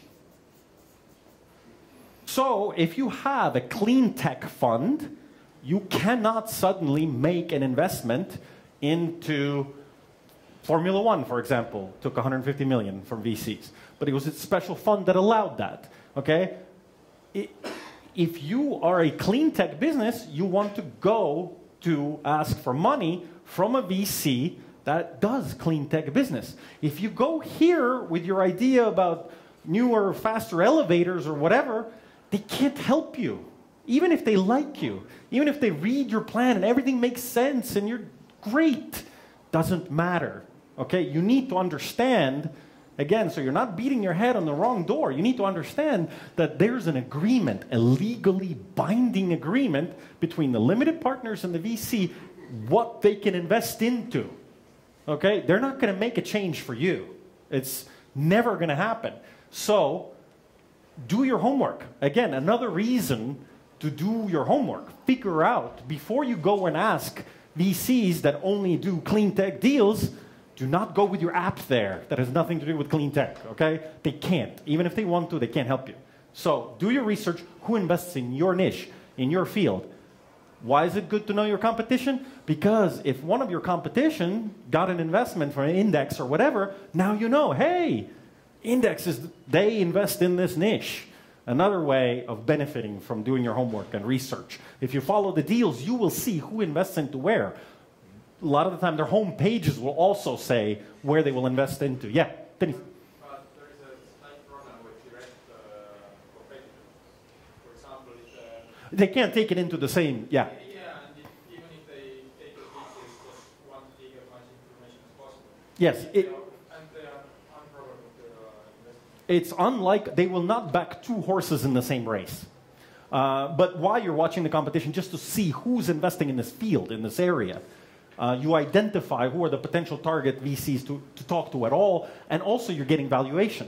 So if you have a clean tech fund, you cannot suddenly make an investment into Formula One, for example. Took 150 million from VCs. But it was a special fund that allowed that. Okay? If you are a clean tech business, you want to go to ask for money from a VC that does clean tech business. If you go here with your idea about newer, faster elevators or whatever, they can't help you. Even if they like you, even if they read your plan and everything makes sense and you're great, doesn't matter. Okay? You need to understand, again, so you're not beating your head on the wrong door. You need to understand that there's an agreement, a legally binding agreement between the limited partners and the VC, what they can invest into. Okay? They're not going to make a change for you. It's never going to happen. So, do your homework. Again, another reason to do your homework. Figure out, before you go and ask VCs that only do clean tech deals, do not go with your app there that has nothing to do with clean tech, okay? They can't. Even if they want to, they can't help you. So, do your research. Who invests in your niche, in your field? Why is it good to know your competition? Because if one of your competition got an investment from an index or whatever, now you know, hey, indexes, they invest in this niche. Another way of benefiting from doing your homework and research. If you follow the deals, you will see who invests into where. A lot of the time, their home pages will also say where they will invest into. Yeah, Dennis. But there is a slight problem with direct competitors. For example, They can't take it into the same, yeah. Yeah, and even if they take a piece, they just want to take as much information as possible. Yes. And they are unprobable to invest. It's unlike, they will not back two horses in the same race. But while you're watching the competition, just to see who's investing in this field, in this area, you identify who are the potential target VCs to talk to at all, and also you're getting valuation.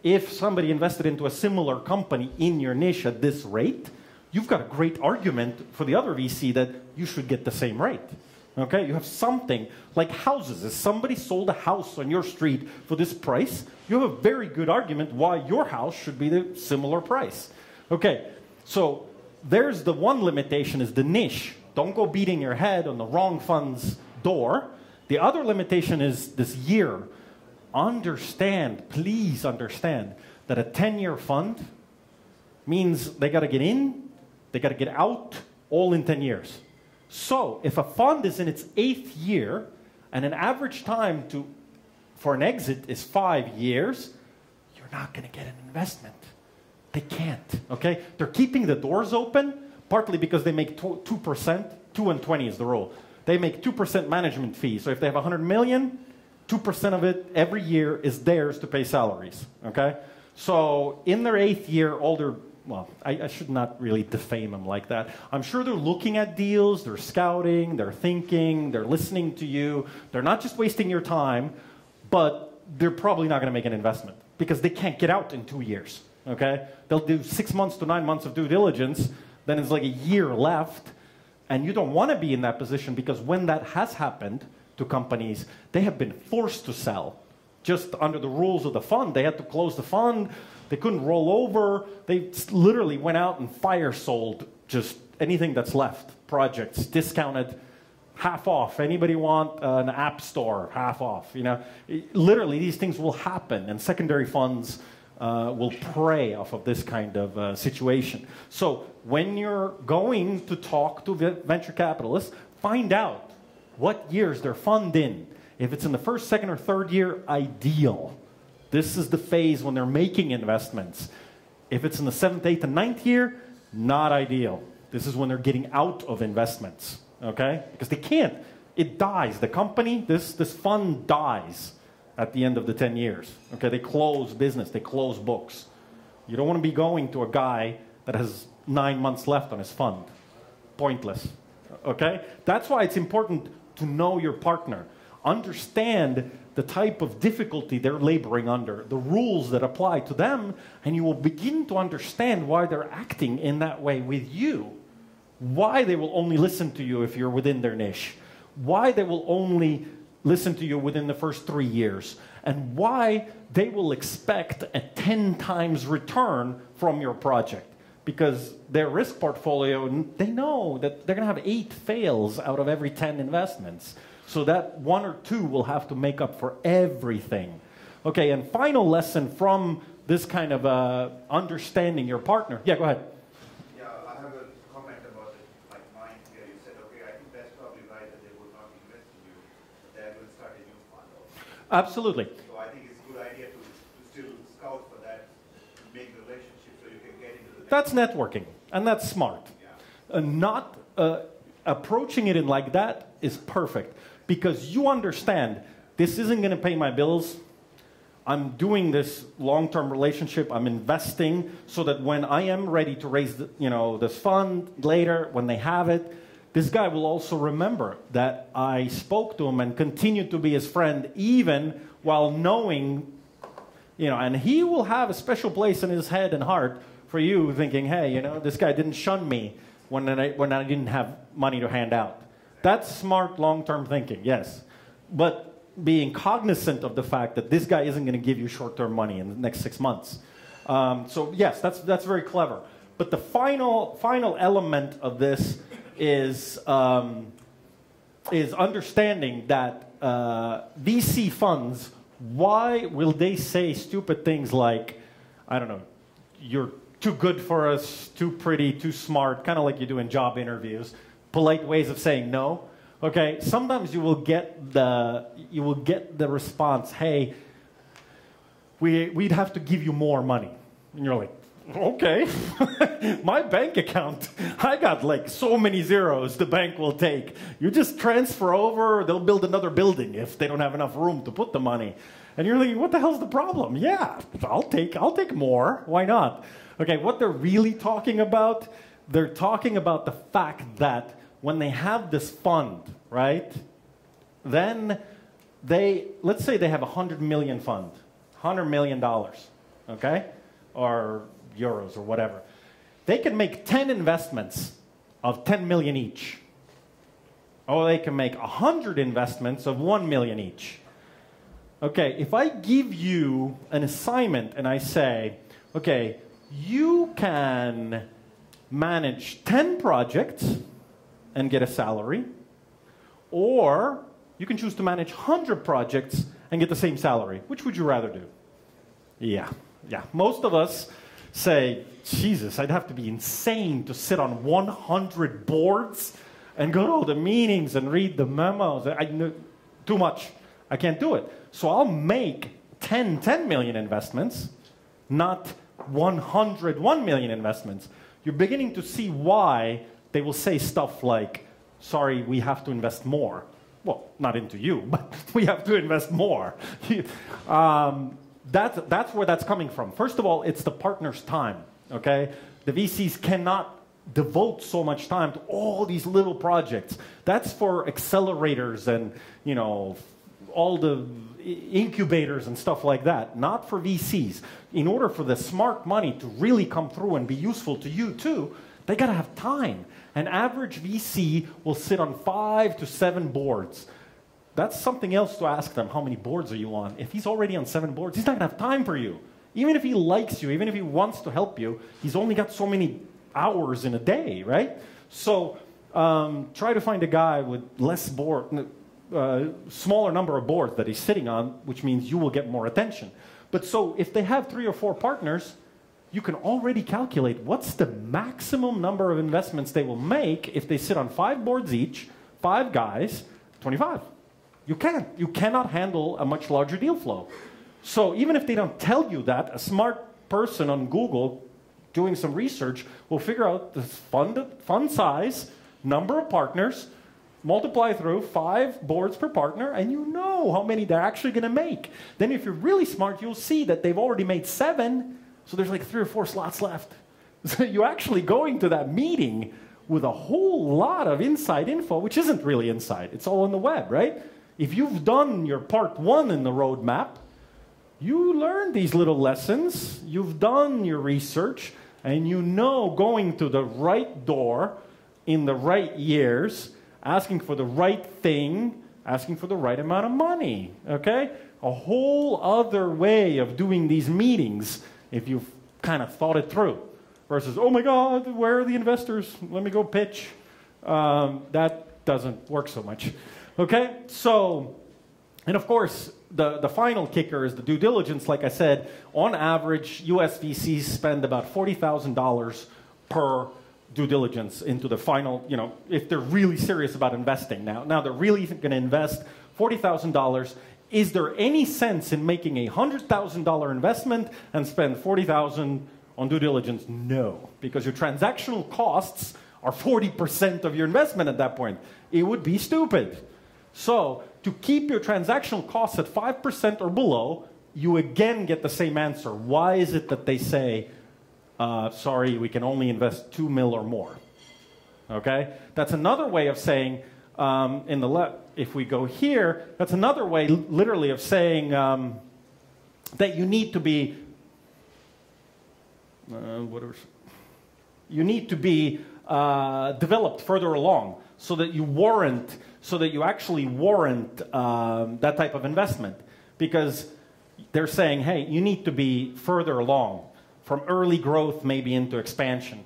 If somebody invested into a similar company in your niche at this rate, you've got a great argument for the other VC that you should get the same rate. Okay, you have something like houses. If somebody sold a house on your street for this price, you have a very good argument why your house should be the similar price. Okay, so there's the one limitation is the niche. Don't go beating your head on the wrong fund's door. The other limitation is this year. Understand, please understand, that a 10-year fund means they got to get in, they got to get out, all in 10 years. So, if a fund is in its 8th year, and an average time for an exit is 5 years, you're not going to get an investment. They can't, okay? They're keeping the doors open, partly because they make 2%, 2 and 20 is the rule. They make 2% management fee. So if they have 100 million, 2% of it every year is theirs to pay salaries, okay? So in their 8th year, all their, well, I should not really defame them like that. I'm sure they're looking at deals, they're scouting, they're thinking, they're listening to you. They're not just wasting your time, but they're probably not going to make an investment because they can't get out in 2 years, okay? They'll do 6 months to 9 months of due diligence, then it's like a year left, and you don't want to be in that position because when that has happened to companies, they have been forced to sell. Just under the rules of the fund, they had to close the fund, they couldn't roll over, they literally went out and fire sold just anything that's left, projects, discounted, half off. Anybody want an app store, half off, you know? Literally, these things will happen, and secondary funds will prey off of this kind of situation. So when you're going to talk to venture capitalists, find out what years they're funded in. If it's in the first, second, or third year, ideal. This is the phase when they're making investments. If it's in the 7th, 8th, and 9th year, not ideal. This is when they're getting out of investments, okay? Because they can't. It dies. The company, this fund dies at the end of the 10 years. Okay, they close business, they close books. You don't want to be going to a guy that has 9 months left on his fund. Pointless, okay? That's why it's important to know your partner. Understand the type of difficulty they're laboring under, the rules that apply to them, and you will begin to understand why they're acting in that way with you. Why they will only listen to you if you're within their niche. Why they will only listen to you within the first 3 years. And why they will expect a 10 times return from your project. Because their risk portfolio, they know that they're going to have 8 fails out of every 10 investments. So that 1 or 2 will have to make up for everything. Okay, and final lesson from this kind of understanding your partner. Yeah, go ahead. Yeah, I have a comment about it, like mine here. You said, okay, I think that's probably right that they will not invest in you, but they will start a new fund also. Absolutely. So I think it's a good idea to still scout for that, to make the relationship so you can get into the next. That's networking, and that's smart. Yeah. Not approaching it in like that is perfect. Because you understand, this isn't going to pay my bills. I'm doing this long-term relationship. I'm investing so that when I am ready to raise this fund later, when they have it, this guy will also remember that I spoke to him and continued to be his friend even while knowing, and he will have a special place in his head and heart for you thinking, hey, this guy didn't shun me when I didn't have money to hand out. That's smart long-term thinking, yes. But being cognizant of the fact that this guy isn't going to give you short-term money in the next 6 months. So yes, that's very clever. But the final element of this is understanding that VC funds, why will they say stupid things like, I don't know, you're too good for us, too pretty, too smart, kind of like you do in job interviews. Polite ways of saying no. Okay, sometimes you will get the response, hey, we'd have to give you more money. And you're like, okay, my bank account, I got like so many zeros the bank will take. You just transfer over, they'll build another building if they don't have enough room to put the money. And you're thinking, what the hell's the problem? Yeah, I'll take more. Why not? Okay, what they're really talking about, they're talking about the fact that when they have this fund, right, then let's say they have a 100 million fund, $100 million, okay, or euros or whatever. They can make 10 investments of 10 million each. Or they can make 100 investments of 1 million each. Okay, if I give you an assignment and I say, okay, you can manage 10 projects and get a salary, or you can choose to manage 100 projects and get the same salary. Which would you rather do? Yeah. Most of us say, Jesus, I'd have to be insane to sit on 100 boards and go to all the meetings and read the memos. Too much. I can't do it. So I'll make 10 million investments, not 100 1 million investments. You're beginning to see why they will say stuff like, sorry, we have to invest more. Well, not into you, but we have to invest more. That's where that's coming from. First of all, it's the partner's time, okay? The VCs cannot devote so much time to all these little projects. That's for accelerators and, all the incubators and stuff like that, not for VCs. In order for the smart money to really come through and be useful to you too, they gotta have time. An average VC will sit on 5 to 7 boards. That's something else to ask them. How many boards are you on? If he's already on 7 boards, he's not going to have time for you. Even if he likes you, even if he wants to help you, he's only got so many hours in a day, right? So try to find a guy with smaller number of boards that he's sitting on, which means you will get more attention. But so if they have 3 or 4 partners, you can already calculate what's the maximum number of investments they will make if they sit on 5 boards each, 5 guys, 25. You can't. You cannot handle a much larger deal flow. So even if they don't tell you that, a smart person on Google doing some research will figure out the fund size, number of partners, multiply through 5 boards per partner, and you know how many they're actually going to make. Then if you're really smart, you'll see that they've already made 7, so there's like 3 or 4 slots left. So you're actually going to that meeting with a whole lot of inside info, which isn't really inside. It's all on the web, right? If you've done your part 1 in the roadmap, you learned these little lessons, you've done your research, and you know going to the right door in the right years, asking for the right thing, asking for the right amount of money, okay? A whole other way of doing these meetings if you've kind of thought it through. Versus, oh my God, where are the investors? Let me go pitch. That doesn't work so much. Okay, so, and of course, the final kicker is the due diligence. Like I said, on average, US VCs spend about $40,000 per due diligence into the final, you know, if they're really serious about investing. Now they're really going to invest $40,000. Is there any sense in making a $100,000 investment and spend $40,000 on due diligence? No, because your transactional costs are 40% of your investment at that point. It would be stupid. So to keep your transactional costs at 5% or below, you again get the same answer. Why is it that they say, sorry, we can only invest 2 mil or more? Okay, that's another way of saying, if we go here, that's another way literally of saying that you need to be, you need to be developed further along so that you warrant, so that you actually warrant that type of investment. Because they're saying, hey, you need to be further along from early growth maybe into expansion.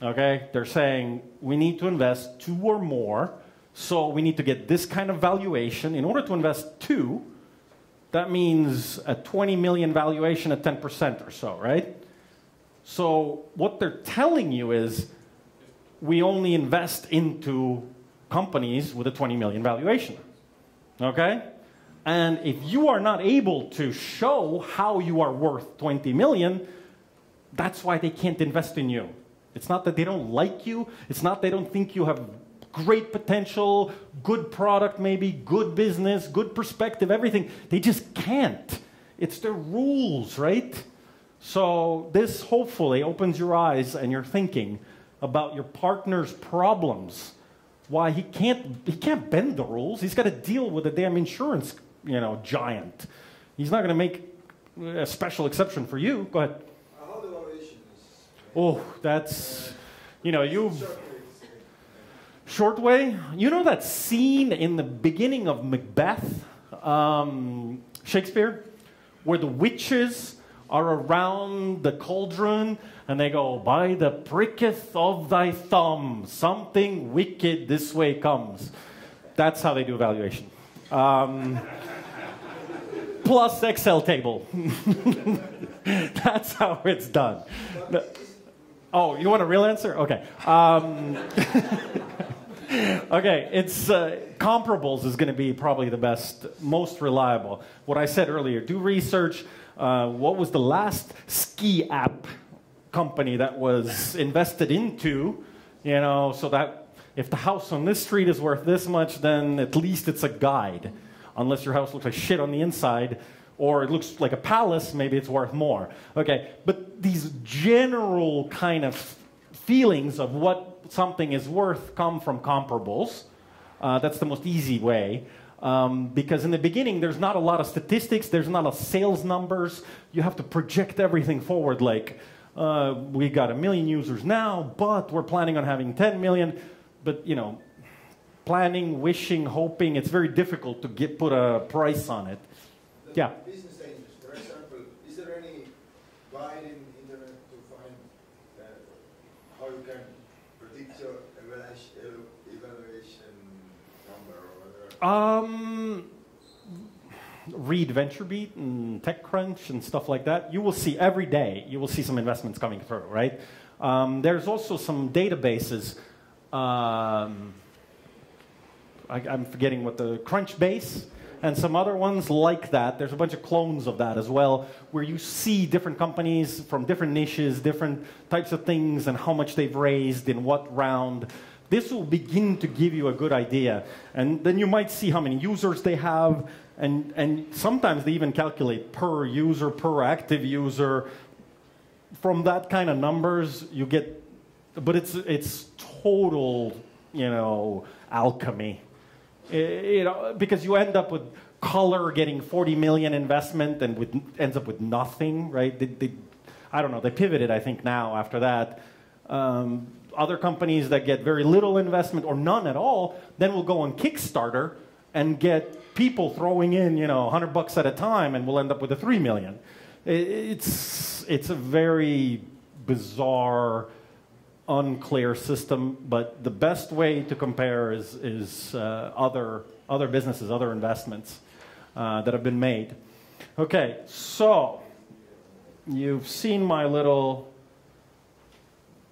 Okay? They're saying we need to invest 2 or more, so we need to get this kind of valuation. In order to invest 2, that means a 20 million valuation at 10% or so, right? So what they're telling you is we only invest into companies with a 20 million valuation. Okay? And if you are not able to show how you are worth 20 million, that's why they can't invest in you. It's not that they don't like you. It's not they don't think you have great potential, good product maybe, good business, good perspective, everything. They just can't. It's their rules, right? So this hopefully opens your eyes and your thinking about your partner's problems. Why he can't bend the rules. He's got to deal with a damn insurance, giant. He's not going to make a special exception for you. Go ahead. How the valuation is? Oh, that's, short way. You know that scene in the beginning of Macbeth, Shakespeare, where the witches are around the cauldron and they go, by the pricketh of thy thumb, something wicked this way comes. That's how they do evaluation. Plus Excel table. That's how it's done. Oh, you want a real answer? Okay. Okay, it's comparables is going to be probably the best, most reliable. What I said earlier, do research. What was the last ski app company that was invested into? So that if the house on this street is worth this much, then at least it's a guide. Unless your house looks like shit on the inside, or it looks like a palace, maybe it's worth more. Okay, but these general kind of feelings of what something is worth come from comparables. That's the most easy way. Because in the beginning, there's not a lot of statistics, there's not a lot of sales numbers. You have to project everything forward, like, we got 1 million users now, but we're planning on having 10 million. But, planning, wishing, hoping, it's very difficult to put a price on it. Yeah? Business angels, for example, is there any guide in internet to find how you can predict your evaluation number or whatever? read VentureBeat and TechCrunch and stuff like that, you will see every day, you will see some investments coming through, right? There's also some databases. I'm forgetting what the Crunchbase and some other ones like that. There's a bunch of clones of that as well, where you see different companies from different niches, different types of things, and how much they've raised in what round. This will begin to give you a good idea. And then you might see how many users they have, and sometimes they even calculate per user, per active user. From that kind of numbers, you get, but it's total, alchemy. Because you end up with Color getting 40 million investment and ends up with nothing, right? I don't know, they pivoted, I think, now after that. Other companies that get very little investment or none at all, then will go on Kickstarter and get people throwing in, $100 at a time, and we'll end up with a 3 million. It's a very bizarre, unclear system, but the best way to compare is other businesses, other investments that have been made. Okay, so you've seen my little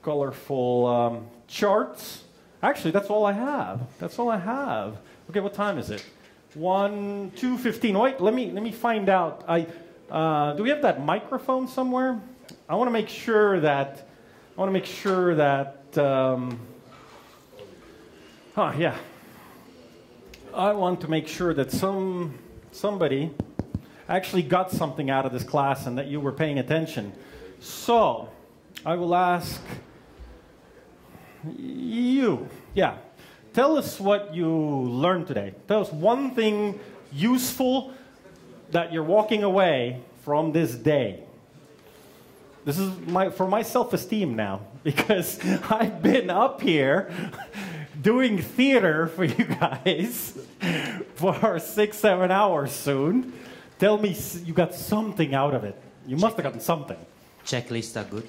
colorful charts. Actually, that's all I have. That's all I have. Okay, what time is it? 2:15. Wait, let me find out. Do we have that microphone somewhere? I want to make sure that. Yeah. I want to make sure that somebody actually got something out of this class and that you were paying attention. So, I will ask you. Yeah. Tell us what you learned today. Tell us one thing useful that you're walking away from this day. This is for my self-esteem now, because I've been up here doing theater for you guys for 6-7 hours soon. Tell me you got something out of it. You must have gotten something. Checklists are good.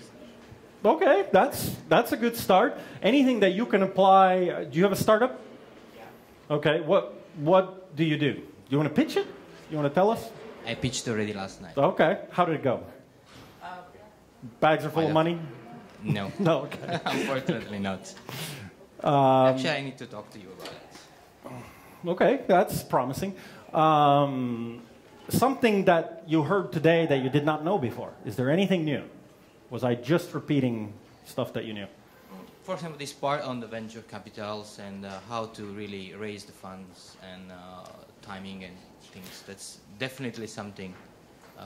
Okay, that's a good start. Anything that you can apply. Do you have a startup? Yeah. Okay, what do? You want to pitch it? You want to tell us? I pitched already last night. Okay, how did it go? Bags are full of money? No. No, okay. Unfortunately not. Actually, I need to talk to you about it. Okay, that's promising. Something that you heard today that you did not know before. Is there anything new? Was I just repeating stuff that you knew? For example, this part on the venture capitals and how to really raise the funds and timing and things. That's definitely something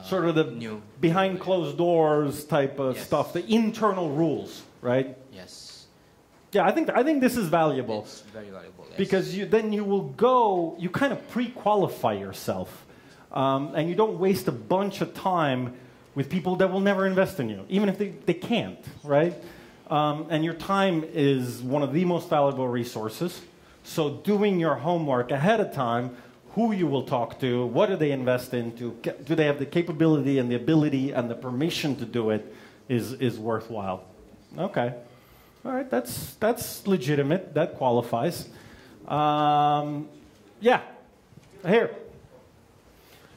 sort of the new, behind closed doors type of stuff, the internal rules, right? Yes. Yeah, I think this is valuable. It's very valuable, yes. Because then you will go, you kind of pre-qualify yourself, and you don't waste a bunch of time with people that will never invest in you, even if they can't, right? And your time is one of the most valuable resources. So doing your homework ahead of time, who you will talk to, what do they invest into, do they have the capability and the ability and the permission to do it, is worthwhile. Okay. All right, that's legitimate. That qualifies. Yeah, here.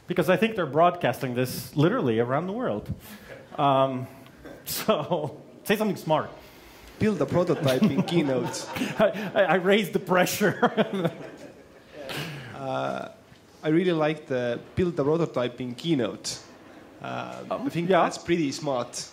Because I think they're broadcasting this literally around the world. So, say something smart. Build a prototype in Keynote. I raised the pressure. I really like the build a prototype in Keynote. I think that's pretty smart.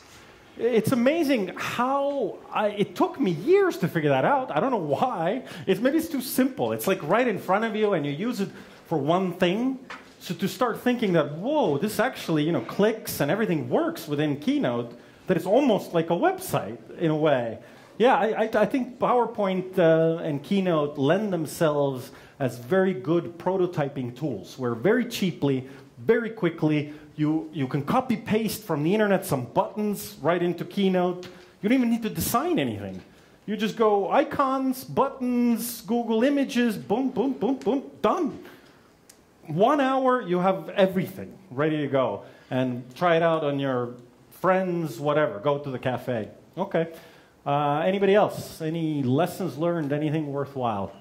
It's amazing how it took me years to figure that out. I don't know why. Maybe it's too simple. It's like right in front of you and you use it for one thing. So to start thinking that, whoa, this actually, clicks and everything works within Keynote, that it's almost like a website in a way. Yeah, I think PowerPoint and Keynote lend themselves as very good prototyping tools, where very cheaply, very quickly, you can copy-paste from the internet some buttons right into Keynote. You don't even need to design anything. You just go icons, buttons, Google Images, boom, boom, boom, boom, done. 1 hour, you have everything ready to go. And try it out on your friends, whatever. Go to the cafe. Okay. Anybody else? Any lessons learned? Anything worthwhile? On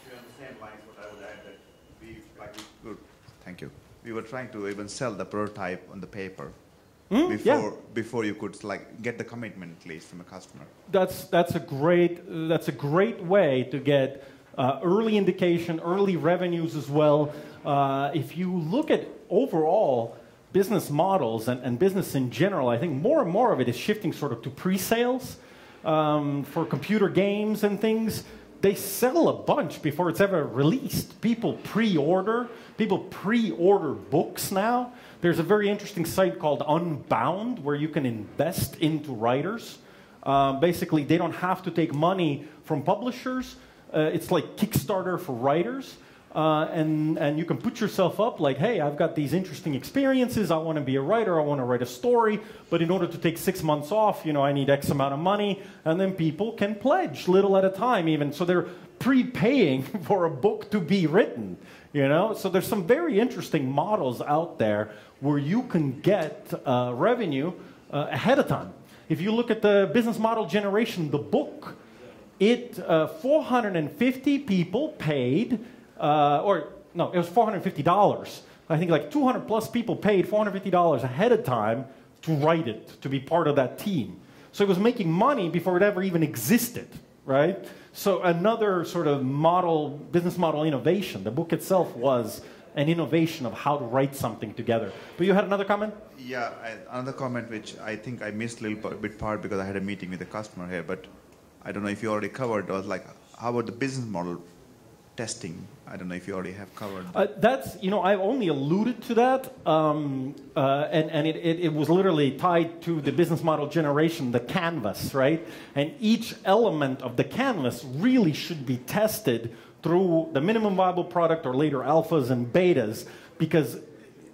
the same lines, what I would add that good. Thank you. we were trying to even sell the prototype on the paper before you could like get the commitment at least from a customer. That's a great way to get early indication, early revenues as well. If you look at overall business models and business in general, I think more and more of it is shifting sort of to pre-sales for computer games and things. They sell a bunch before it's ever released. People pre-order books now. There's a very interesting site called Unbound where you can invest into writers. Basically, they don't have to take money from publishers. It's like Kickstarter for writers. And you can put yourself up like, hey, I've got these interesting experiences. I want to be a writer. I want to write a story. But in order to take 6 months off, I need X amount of money. And then people can pledge little at a time even. So they're prepaying for a book to be written. So there's some very interesting models out there where you can get revenue ahead of time. If you look at the business model generation, the book, 450 people paid, it was $450. I think like 200 plus people paid $450 ahead of time to write it, to be part of that team. So it was making money before it ever even existed, right? So another sort of business model innovation. The book itself was an innovation of how to write something together. But you had another comment? Yeah, another comment which I think I missed a little bit part because I had a meeting with the customer here, but I don't know if you already covered. I was like, how about the business model testing? I don't know if you already have covered. I only alluded to that, and it was literally tied to the business model generation, the canvas, right? And each element of the canvas really should be tested through the minimum viable product or later alphas and betas, because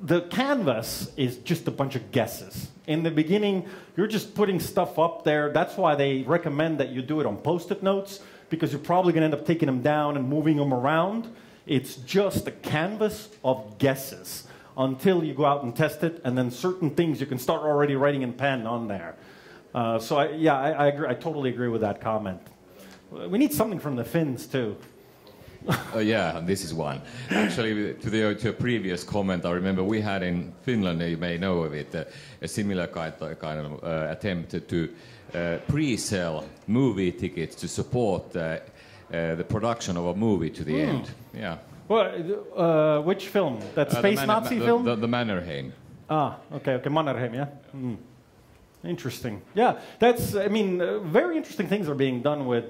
the canvas is just a bunch of guesses. In the beginning, you're just putting stuff up there. That's why they recommend that you do it on Post-it notes, because you're probably going to end up taking them down and moving them around. It's just a canvas of guesses until you go out and test it, and then certain things you can start already writing in pen on there. I agree. I totally agree with that comment. We need something from the Finns, too. Yeah, this is one. Actually, to a previous comment, I remember we had in Finland, you may know of it, a similar kind of attempt to pre-sell movie tickets to support the production of a movie to the end. Yeah. Well, which film? That space Nazi film? The Mannerheim. Ah, okay, Mannerheim, yeah. Mm. Interesting. Yeah, very interesting things are being done with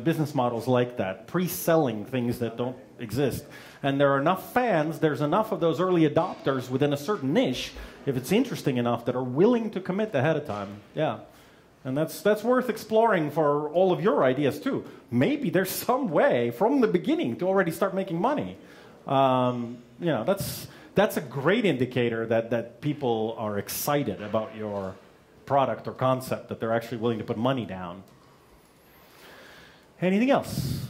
business models like that, pre-selling things that don't exist. And there are enough fans, there's enough of those early adopters within a certain niche, if it's interesting enough, that are willing to commit ahead of time. Yeah. And that's worth exploring for all of your ideas, too. Maybe there's some way from the beginning to already start making money. That's a great indicator that people are excited about your product or concept, that they're actually willing to put money down. Anything else?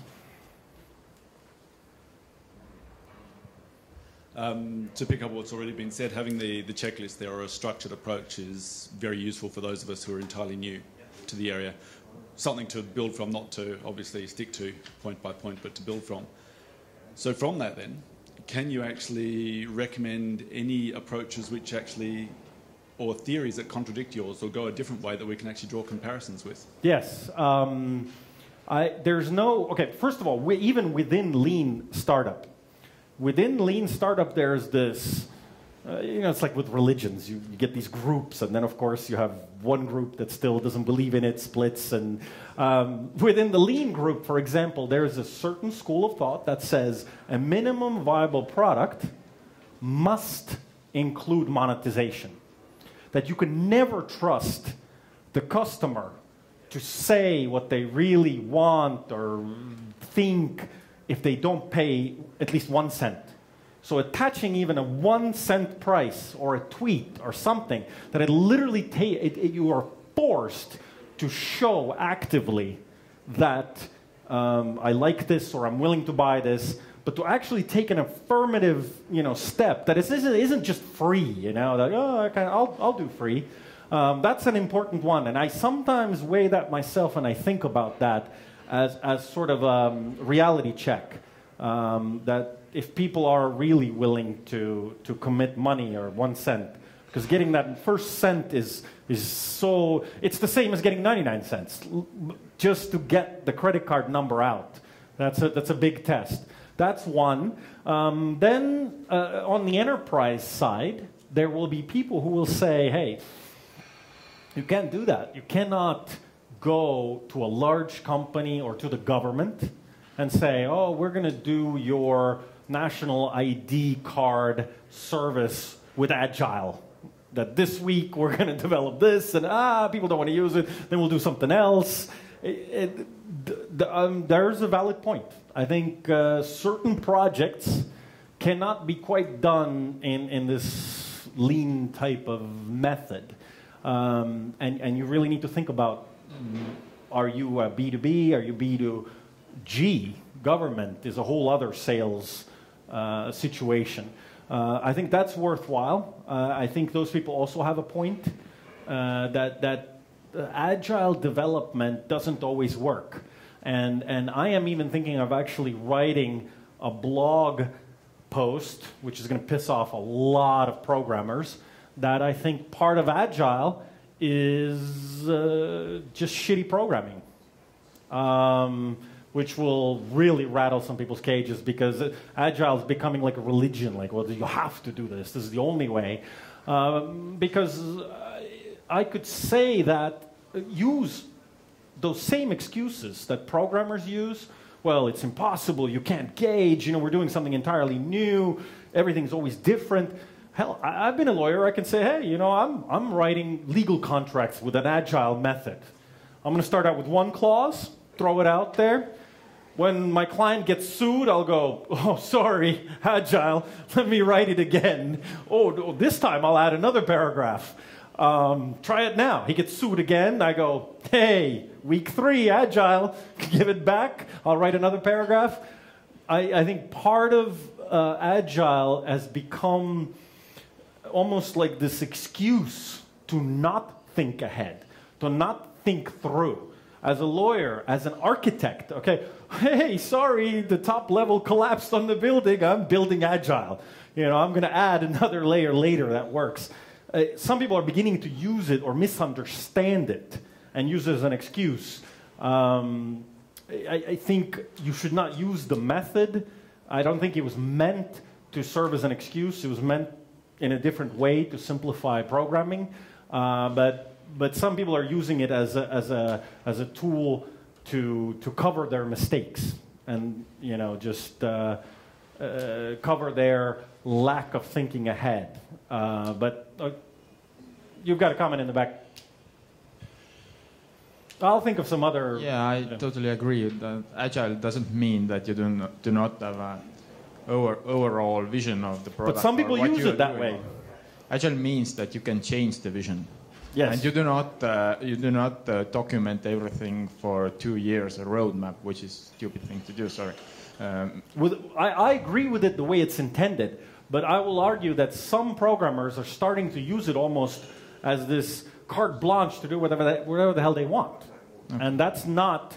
To pick up what's already been said, having the checklist there or a structured approach is very useful for those of us who are entirely new to the area. Something to build from, not to obviously stick to point by point, but to build from. So from that then, can you actually recommend any approaches which actually, or theories that contradict yours or go a different way that we can actually draw comparisons with? Yes. First of all, even within Lean Startup, there's this, it's like with religions. You get these groups, and then, of course, you have one group that still doesn't believe in it, splits. And within the Lean group, for example, there's a certain school of thought that says a minimum viable product must include monetization. That you can never trust the customer to say what they really want or think if they don't pay at least 1 cent. So attaching even a 1 cent price or a tweet or something, that it literally you are forced to show actively that I like this or I'm willing to buy this, but to actually take an affirmative, step that isn't just free, I'll do free. That's an important one, and I sometimes weigh that myself, and I think about that as sort of a reality check. That if people are really willing to commit money or 1 cent. Because getting that first cent is so, it's the same as getting 99 cents, just to get the credit card number out. That's a big test. That's one. Then on the enterprise side, there will be people who will say, hey, you can't do that. You cannot go to a large company or to the government and say, oh, we're going to do your national ID card service with Agile. That this week we're going to develop this, and people don't want to use it, then we'll do something else. There's a valid point. I think certain projects cannot be quite done in this lean type of method. And you really need to think about, are you a B2B, are you B2G? Government is a whole other sales situation. I think that's worthwhile. I think those people also have a point that agile development doesn't always work. And I am even thinking of actually writing a blog post, which is going to piss off a lot of programmers, that I think part of agile is just shitty programming. Which will really rattle some people's cages, because agile is becoming like a religion. Like, well, you have to do this. This is the only way. Because I could say that use those same excuses that programmers use. Well, it's impossible. You can't gauge. You know, we're doing something entirely new. Everything's always different. Hell, I've been a lawyer. I can say, hey, you know, I'm writing legal contracts with an agile method. I'm going to start out with one clause, throw it out there. When my client gets sued, I'll go, oh, sorry, agile, let me write it again. Oh, this time I'll add another paragraph. Try it now. He gets sued again. I go, hey, week 3, agile, give it back. I'll write another paragraph. I think part of agile has become almost like this excuse to not think ahead, to not think through. As a lawyer, as an architect, okay, hey, sorry, the top level collapsed on the building. I'm building agile. You know, I'm going to add another layer later that works. Some people are beginning to use it or misunderstand it and use it as an excuse. I think you should not use the method. I don't think it was meant to serve as an excuse. It was meant in a different way to simplify programming. But some people are using it as a tool to cover their mistakes and, you know, just cover their lack of thinking ahead. But you've got a comment in the back. I'll think of some other. Yeah, I totally agree. Agile doesn't mean that you do not have an overall vision of the product. But some people use it that way. Agile means that you can change the vision. Yes. And you do not document everything for 2 years, a roadmap, which is a stupid thing to do. Sorry. I agree with it the way it's intended, but I will argue that some programmers are starting to use it almost as this carte blanche to do whatever the hell they want. Okay. And that's not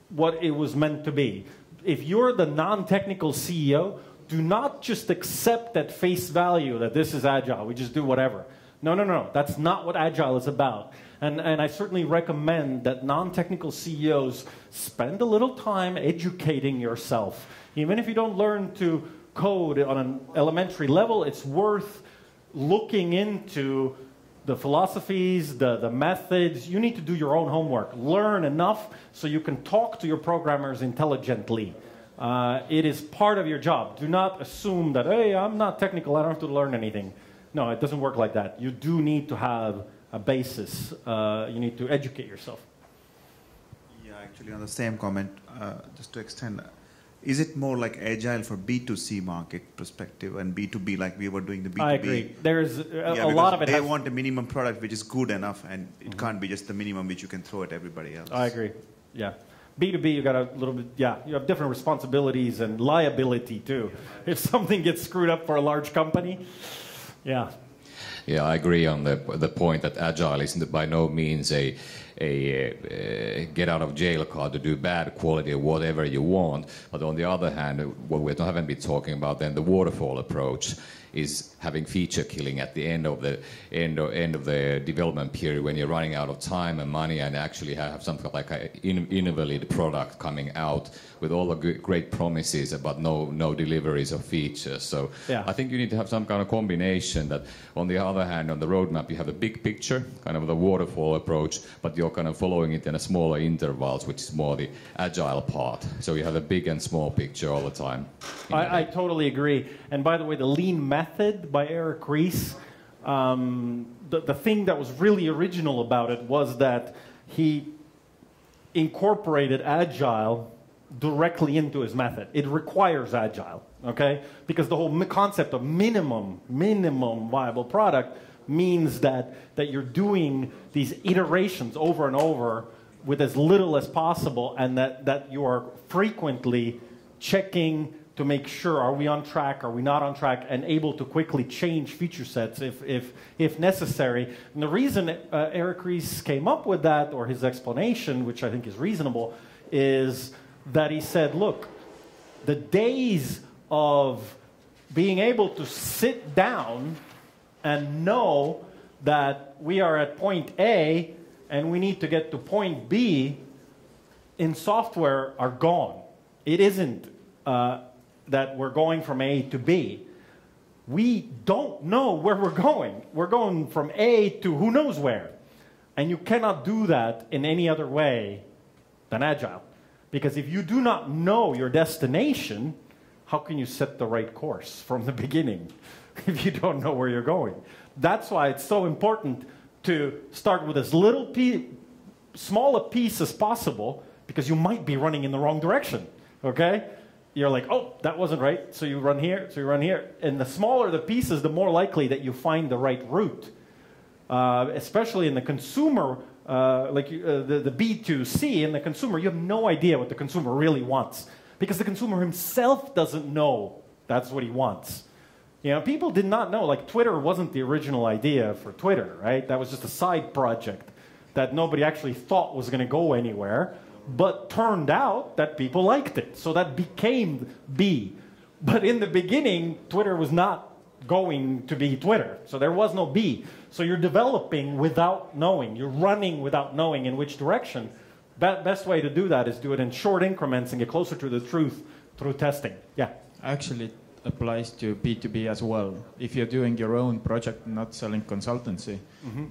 what it was meant to be. If you're the non-technical CEO, do not just accept at face value that this is agile. We just do whatever. No. That's not what agile is about. And I certainly recommend that non-technical CEOs spend a little time educating yourself. Even if you don't learn to code on an elementary level, it's worth looking into the philosophies, the methods. You need to do your own homework. Learn enough so you can talk to your programmers intelligently. It is part of your job. Do not assume that, hey, I'm not technical, I don't have to learn anything. No, it doesn't work like that. You do need to have a basis. You need to educate yourself. Yeah, actually on the same comment, just to extend, is it more like agile for B2C market perspective and B2B like we were doing the B2B? I agree. There's a lot of it. They want a minimum product which is good enough, and it can't be just the minimum which you can throw at everybody else. I agree. Yeah. B2B, you got a little bit, you have different responsibilities and liability too. If something gets screwed up for a large company, yeah. Yeah, I agree on the point that agile is by no means a get out of jail card to do bad quality or whatever you want. But on the other hand, what we haven't been talking about then, the waterfall approach is having feature killing at the end of the development period when you're running out of time and money and actually have something like an invalid product coming out with all the great promises but no deliveries of features. So yeah. I think you need to have some kind of combination that on the other hand on the roadmap you have a big picture, kind of the waterfall approach, but you're kind of following it in a smaller intervals, which is more the agile part. So you have a big and small picture all the time. I totally agree. And by the way, the lean method by Eric Ries, the thing that was really original about it was that he incorporated agile directly into his method. It requires agile, okay? Because the whole concept of minimum viable product means that you're doing these iterations over and over with as little as possible, and that you are frequently checking to make sure, are we on track, are we not on track, and able to quickly change feature sets if necessary. And the reason Eric Ries came up with that, or his explanation, which I think is reasonable, is that he said, look, the days of being able to sit down and know that we are at point A and we need to get to point B in software are gone. It isn't that we're going from A to B. We don't know where we're going. We're going from A to who knows where. And you cannot do that in any other way than agile. Because if you do not know your destination, how can you set the right course from the beginning if you don't know where you're going? That's why it's so important to start with as little small a piece as possible, because you might be running in the wrong direction, okay? You're like, oh, that wasn't right, so you run here, so you run here. And the smaller the pieces, the more likely that you find the right route. Especially in the consumer, the B2C in the consumer, you have no idea what the consumer really wants. Because the consumer himself doesn't know that's what he wants. You know, people did not know, like Twitter wasn't the original idea for Twitter, right? That was just a side project that nobody actually thought was going to go anywhere. But turned out that people liked it. So that became B. But in the beginning, Twitter was not going to be Twitter. So there was no B. So you're developing without knowing. You're running without knowing in which direction. Best way to do that is do it in short increments and get closer to the truth through testing. Yeah? Actually, it applies to B2B as well. If you're doing your own project, not selling consultancy,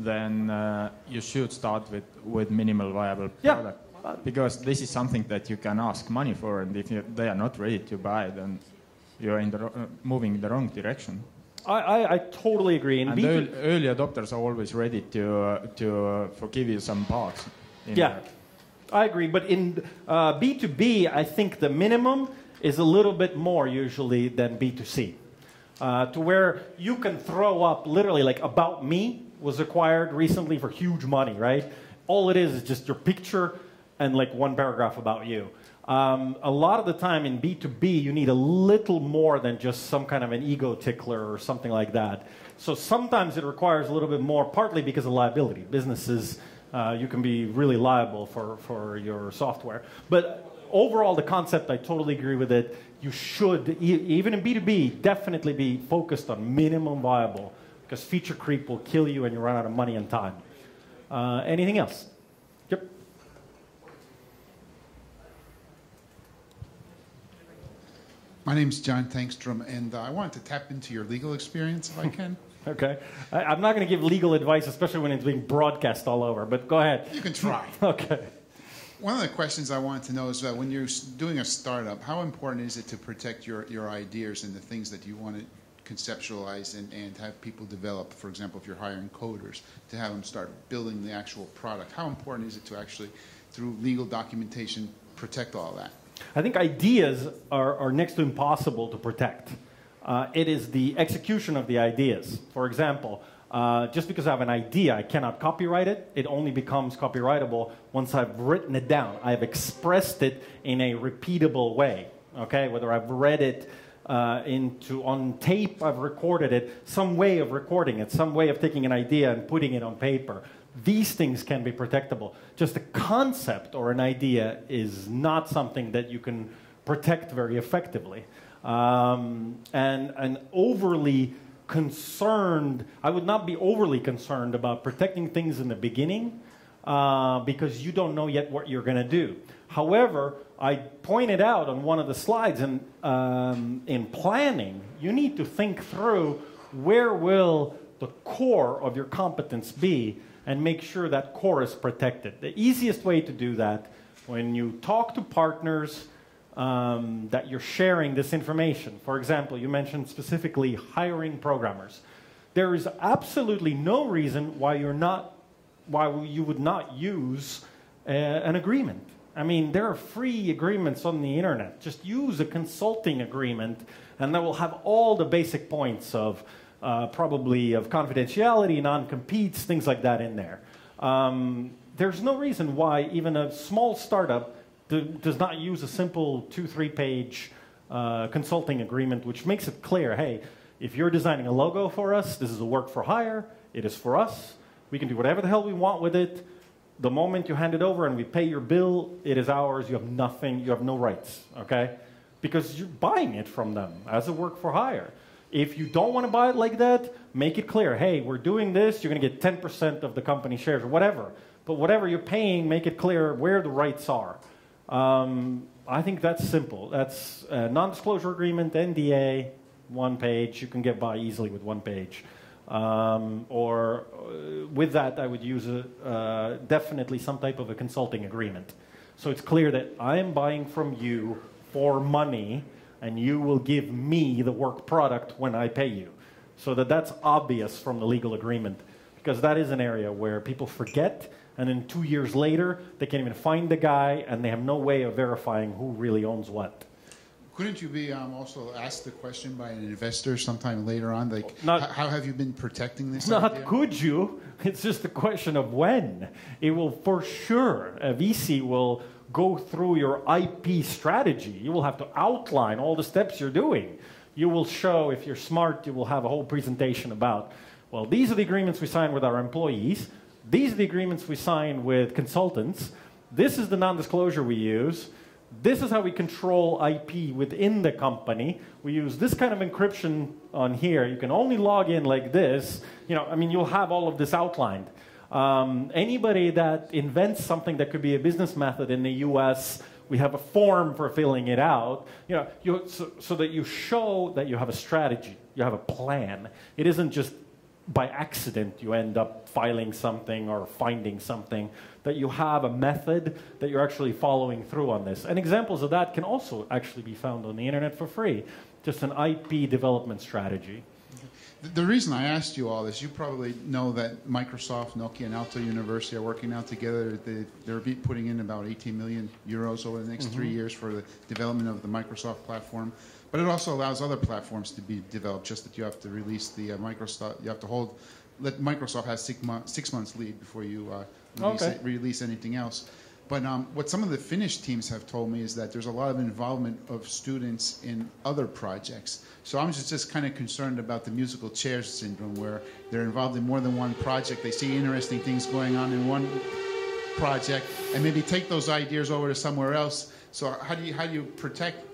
then you should start with minimal viable product. Because this is something that you can ask money for, and if they are not ready to buy, then you're moving in the wrong direction. I totally agree. And early adopters are always ready to forgive you some bugs. Yeah, I agree. But in B2B, I think the minimum is a little bit more usually than B2C. To where you can throw up literally, like About Me was acquired recently for huge money, right? All it is just your picture and like one paragraph about you. A lot of the time in B2B, you need a little more than just some kind of an ego tickler or something like that. So sometimes it requires a little bit more, partly because of liability. Businesses, you can be really liable for your software. But overall, the concept, I totally agree with it. You should, even in B2B, definitely be focused on minimum viable, because feature creep will kill you and you run out of money and time. Anything else? Yep. My name's John Thankstrom, and I wanted to tap into your legal experience, if I can. Okay. I'm not going to give legal advice, especially when it's being broadcast all over, but go ahead. You can try. Okay. One of the questions I wanted to know is that when you're doing a startup, how important is it to protect your ideas and the things that you want to conceptualize and have people develop? For example, if you're hiring coders, to have them start building the actual product. How important is it to actually, through legal documentation, protect all that? I think ideas are next to impossible to protect. It is the execution of the ideas. For example, just because I have an idea, I cannot copyright it. It only becomes copyrightable once I've written it down. I've expressed it in a repeatable way, okay? Whether I've read it on tape. I've recorded it, some way of recording it, some way of taking an idea and putting it on paper. These things can be protectable. Just a concept or an idea is not something that you can protect very effectively. And overly concerned, I would not be overly concerned about protecting things in the beginning because you don't know yet what you're going to do. However, I pointed out on one of the slides, in planning, you need to think through where will the core of your competence be and make sure that core is protected. The easiest way to do that, when you talk to partners that you're sharing this information. For example, you mentioned specifically hiring programmers. There is absolutely no reason why you would not use an agreement. I mean, there are free agreements on the internet. Just use a consulting agreement, and that will have all the basic points of probably of confidentiality, non-competes, things like that in there. There's no reason why even a small startup does not use a simple 2-3 page consulting agreement, which makes it clear, hey, if you're designing a logo for us, this is a work for hire, it is for us, we can do whatever the hell we want with it. The moment you hand it over and we pay your bill, it is ours, you have nothing, you have no rights, okay? Because you're buying it from them as a work for hire. If you don't want to buy it like that, make it clear, hey, we're doing this, you're going to get 10% of the company shares or whatever. But whatever you're paying, make it clear where the rights are. I think that's simple. That's a non-disclosure agreement, NDA, 1 page. You can get by easily with 1 page. Or with that, I would use definitely some type of a consulting agreement. So it's clear that I am buying from you for money, and you will give me the work product when I pay you. So that's obvious from the legal agreement, because that is an area where people forget, and then 2 years later, they can't even find the guy, and they have no way of verifying who really owns what. Couldn't you be also asked the question by an investor sometime later on, like, how have you been protecting this idea? Not could you, it's just a question of when. It will for sure, a VC will go through your IP strategy. You will have to outline all the steps you're doing. You will show, if you're smart, you will have a whole presentation about, well, these are the agreements we sign with our employees. These are the agreements we sign with consultants. This is the non-disclosure we use. This is how we control IP within the company. We use this kind of encryption on here. You can only log in like this. You know, I mean, you'll have all of this outlined. Anybody that invents something that could be a business method in the US, we have a form for filling it out. You know, so that you show that you have a strategy, you have a plan. It isn't just by accident you end up filing something or finding something, that you have a method that you're actually following through on this. And examples of that can also actually be found on the internet for free. Just an IP development strategy. The reason I asked you all this, you probably know that Microsoft, Nokia, and Aalto University are working now together. They're putting in about 18 million euros over the next 3 years for the development of the Microsoft platform. But it also allows other platforms to be developed, just that you have to release the Microsoft, you have to let Microsoft have 6 months lead before you release anything else. But what some of the Finnish teams have told me is that there's a lot of involvement of students in other projects. So I'm just kind of concerned about the musical chairs syndrome, where they're involved in more than one project. They see interesting things going on in one project and maybe take those ideas over to somewhere else. So how do you protect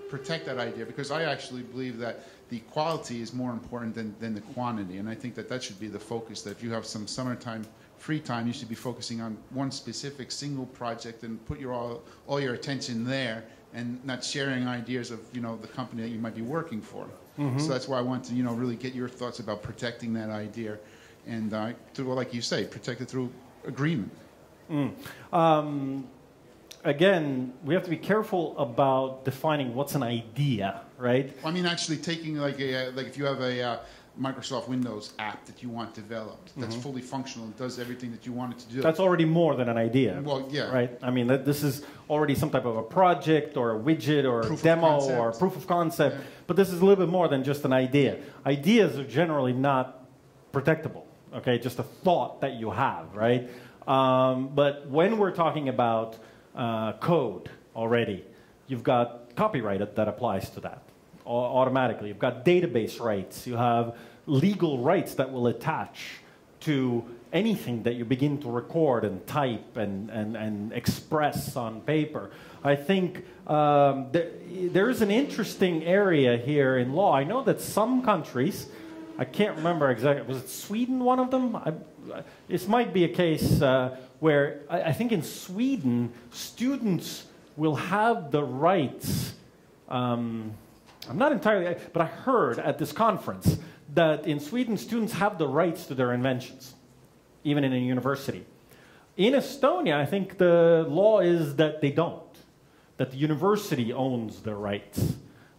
that idea? Because I actually believe that the quality is more important than the quantity, and I think that should be the focus, that if you have some summertime free time, you should be focusing on one specific single project and put all your attention there, and not sharing ideas of the company that you might be working for. So that's why I want to really get your thoughts about protecting that idea, and like you say, protect it through agreement. Again, we have to be careful about defining what's an idea, right? I mean, actually taking like if you have a Microsoft Windows app that you want developed, that's fully functional and does everything that you want it to do. That's already more than an idea. Well, yeah. Right? I mean, this is already some type of a project or a widget or a demo or proof of concept. Yeah. But this is a little bit more than just an idea. Ideas are generally not protectable, okay? Just a thought that you have, right? But when we're talking about code already, you've got copyright that applies to that. automatically. You've got database rights. You have legal rights that will attach to anything that you begin to record and type and express on paper. I think there's an interesting area here in law. I know that some countries, I can't remember exactly, was it Sweden one of them? This might be a case where I think in Sweden, students will have the rights, I'm not entirely, but I heard at this conference that in Sweden, students have the rights to their inventions, even in a university. In Estonia, I think the law is that they don't, that the university owns the rights.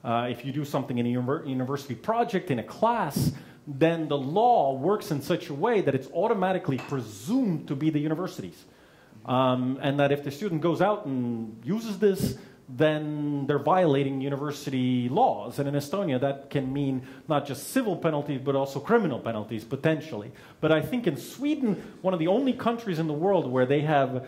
If you do something in a university project, in a class, then the law works in such a way that it's automatically presumed to be the university's. And that if the student goes out and uses this, then they're violating university laws. And in Estonia, that can mean not just civil penalties, but also criminal penalties, potentially. But I think in Sweden, one of the only countries in the world where they have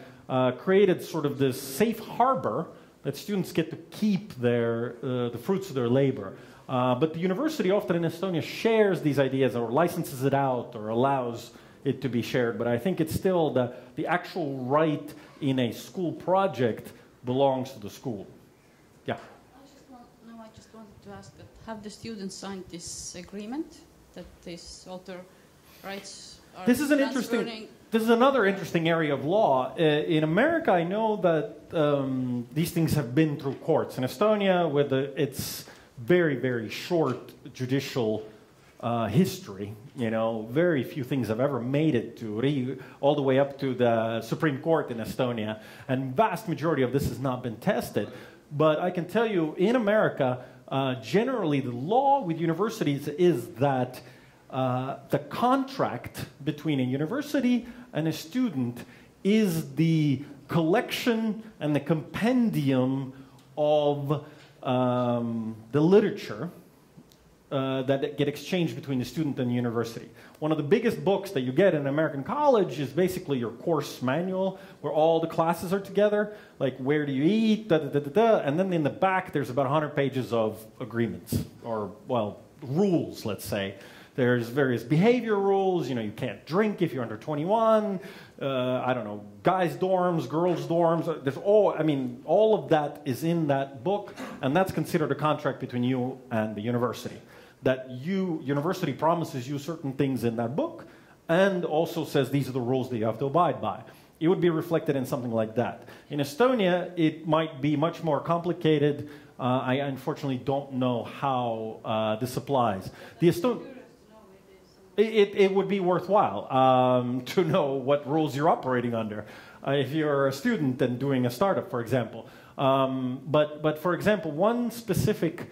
created sort of this safe harbor that students get to keep their, the fruits of their labor. But the university often in Estonia shares these ideas or licenses it out or allows it to be shared. But I think it's still the actual right in a school project belongs to the school. Yeah? I just wanted to ask that, have the students signed this agreement that this author rights are This is another interesting area of law. In America, I know that these things have been through courts. In Estonia, with its very, very short judicial history, you know, very few things have ever made it to all the way up to the Supreme Court in Estonia, and vast majority of this has not been tested. But I can tell you, in America, generally the law with universities is that the contract between a university and a student is the collection and the compendium of the literature that get exchanged between the student and the university. One of the biggest books that you get in an American college is basically your course manual, where all the classes are together, like where do you eat, and then in the back there's about 100 pages of agreements, or, well, rules, let's say. There's various behavior rules, you know, you can't drink if you're under 21, I don't know, guys' dorms, girls' dorms, there's all of that is in that book, and that's considered a contract between you and the university. That university promises you certain things in that book, and also says these are the rules that you have to abide by. It would be reflected in something like that. In Estonia, it might be much more complicated. I unfortunately don't know how this applies. It would be worthwhile to know what rules you're operating under if you're a student and doing a startup, for example. But for example, one specific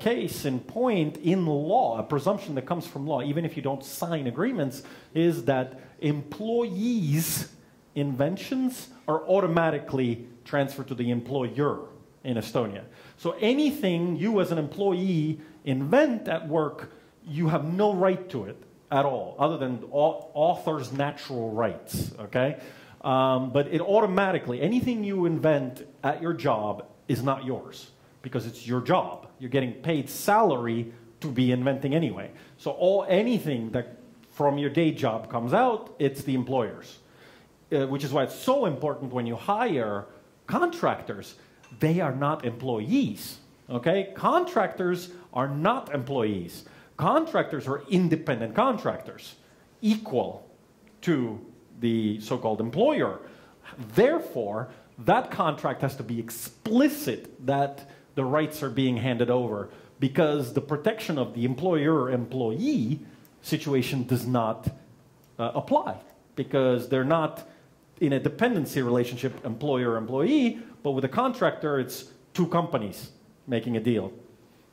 case in point in law, a presumption that comes from law, even if you don't sign agreements, is that employees' inventions are automatically transferred to the employer in Estonia. So anything you as an employee invent at work, you have no right to it at all, other than author's natural rights, okay? But it automatically, anything you invent at your job is not yours, because it's your job. You're getting paid salary to be inventing anyway. So anything that from your day job comes out, it's the employer's. Which is why it's so important when you hire contractors, they are not employees, okay? Contractors are not employees. Contractors are independent contractors, equal to the so-called employer. Therefore, that contract has to be explicit that the rights are being handed over, because the protection of the employer-employee situation does not apply, because they're not in a dependency relationship, employer-employee, but with a contractor, it's two companies making a deal.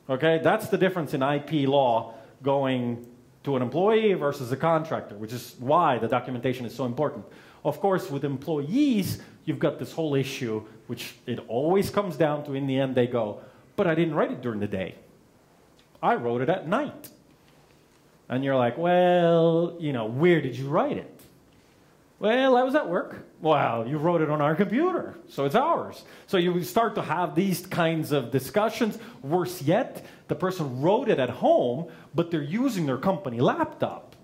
Okay, that's the difference in IP law going to an employee versus a contractor, which is why the documentation is so important. Of course, with employees, you've got this whole issue, which it always comes down to, in the end, they go, but I didn't write it during the day. I wrote it at night. And you're like, well, you know, where did you write it? Well, I was at work. Well, you wrote it on our computer, so it's ours. So you start to have these kinds of discussions. Worse yet, the person wrote it at home, but they're using their company laptop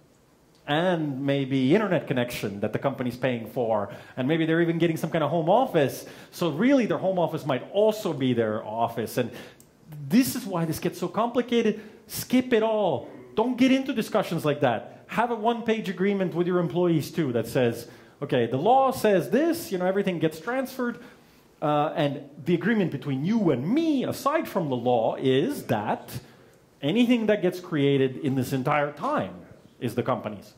and maybe internet connection that the company's paying for, and maybe they're even getting some kind of home office. So really, their home office might also be their office. And this is why this gets so complicated. Skip it all. Don't get into discussions like that. Have a one-page agreement with your employees, too, that says, okay, the law says this, everything gets transferred, and the agreement between you and me, aside from the law, is that anything that gets created in this entire time is the company's,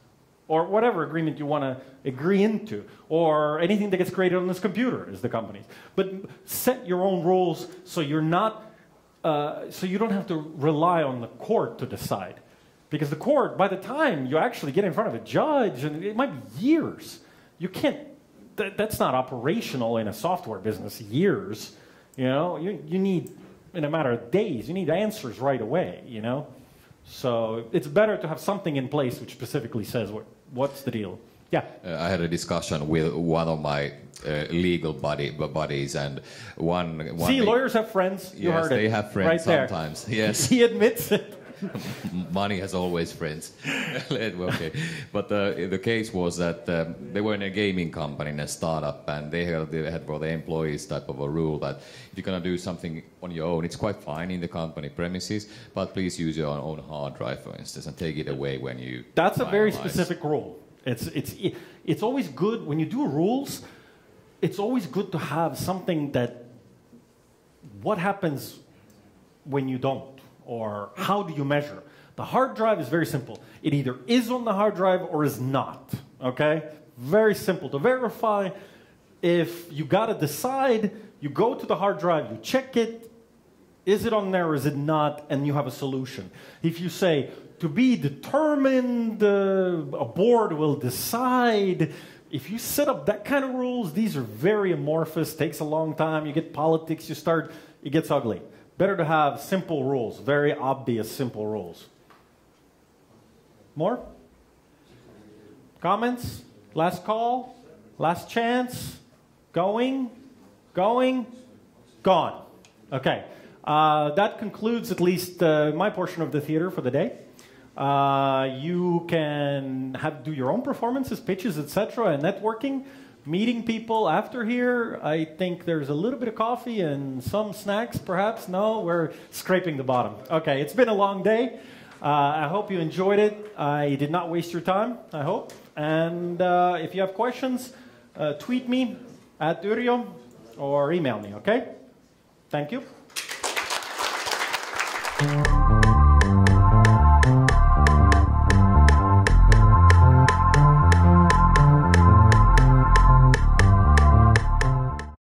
or whatever agreement you want to agree into, or anything that gets created on this computer is the company's. But set your own rules so you're not, so you don't have to rely on the court to decide. Because the court, by the time you actually get in front of a judge, and it might be years, you can't, that's not operational in a software business, years. You need, in a matter of days, you need answers right away, So it's better to have something in place which specifically says what's the deal. Yeah. I had a discussion with one of my legal buddies, and one. See, lawyers have friends. You heard it. They have friends right sometimes. There. Yes, he admits it. Money has always friends. Okay, but the case was that they were in a gaming company, in a startup, and they had for the employees type of a rule that if you're going to do something on your own, it's quite fine in the company premises, but please use your own hard drive, for instance, and take it away when you. That's a very specific rule. It's always good when you do rules. It's always good to have something that. What happens when you don't? Or how do you measure? The hard drive is very simple. It either is on the hard drive or is not. Okay? Very simple to verify. If you got to decide, you go to the hard drive, you check it. Is it on there or is it not? And you have a solution. If you say, to be determined, a board will decide. If you set up that kind of rules, these are very amorphous, takes a long time, you get politics, it gets ugly. Better to have simple rules, very obvious simple rules. More? Comments? Last call? Last chance? Going? Gone. Okay. That concludes at least my portion of the theater for the day. You can do your own performances, pitches, etc., and networking. Meeting people after here. I think there's a little bit of coffee and some snacks, perhaps. No, we're scraping the bottom. Okay, it's been a long day. I hope you enjoyed it. I did not waste your time, I hope. And if you have questions, tweet me at Yrjö or email me, okay? Thank you.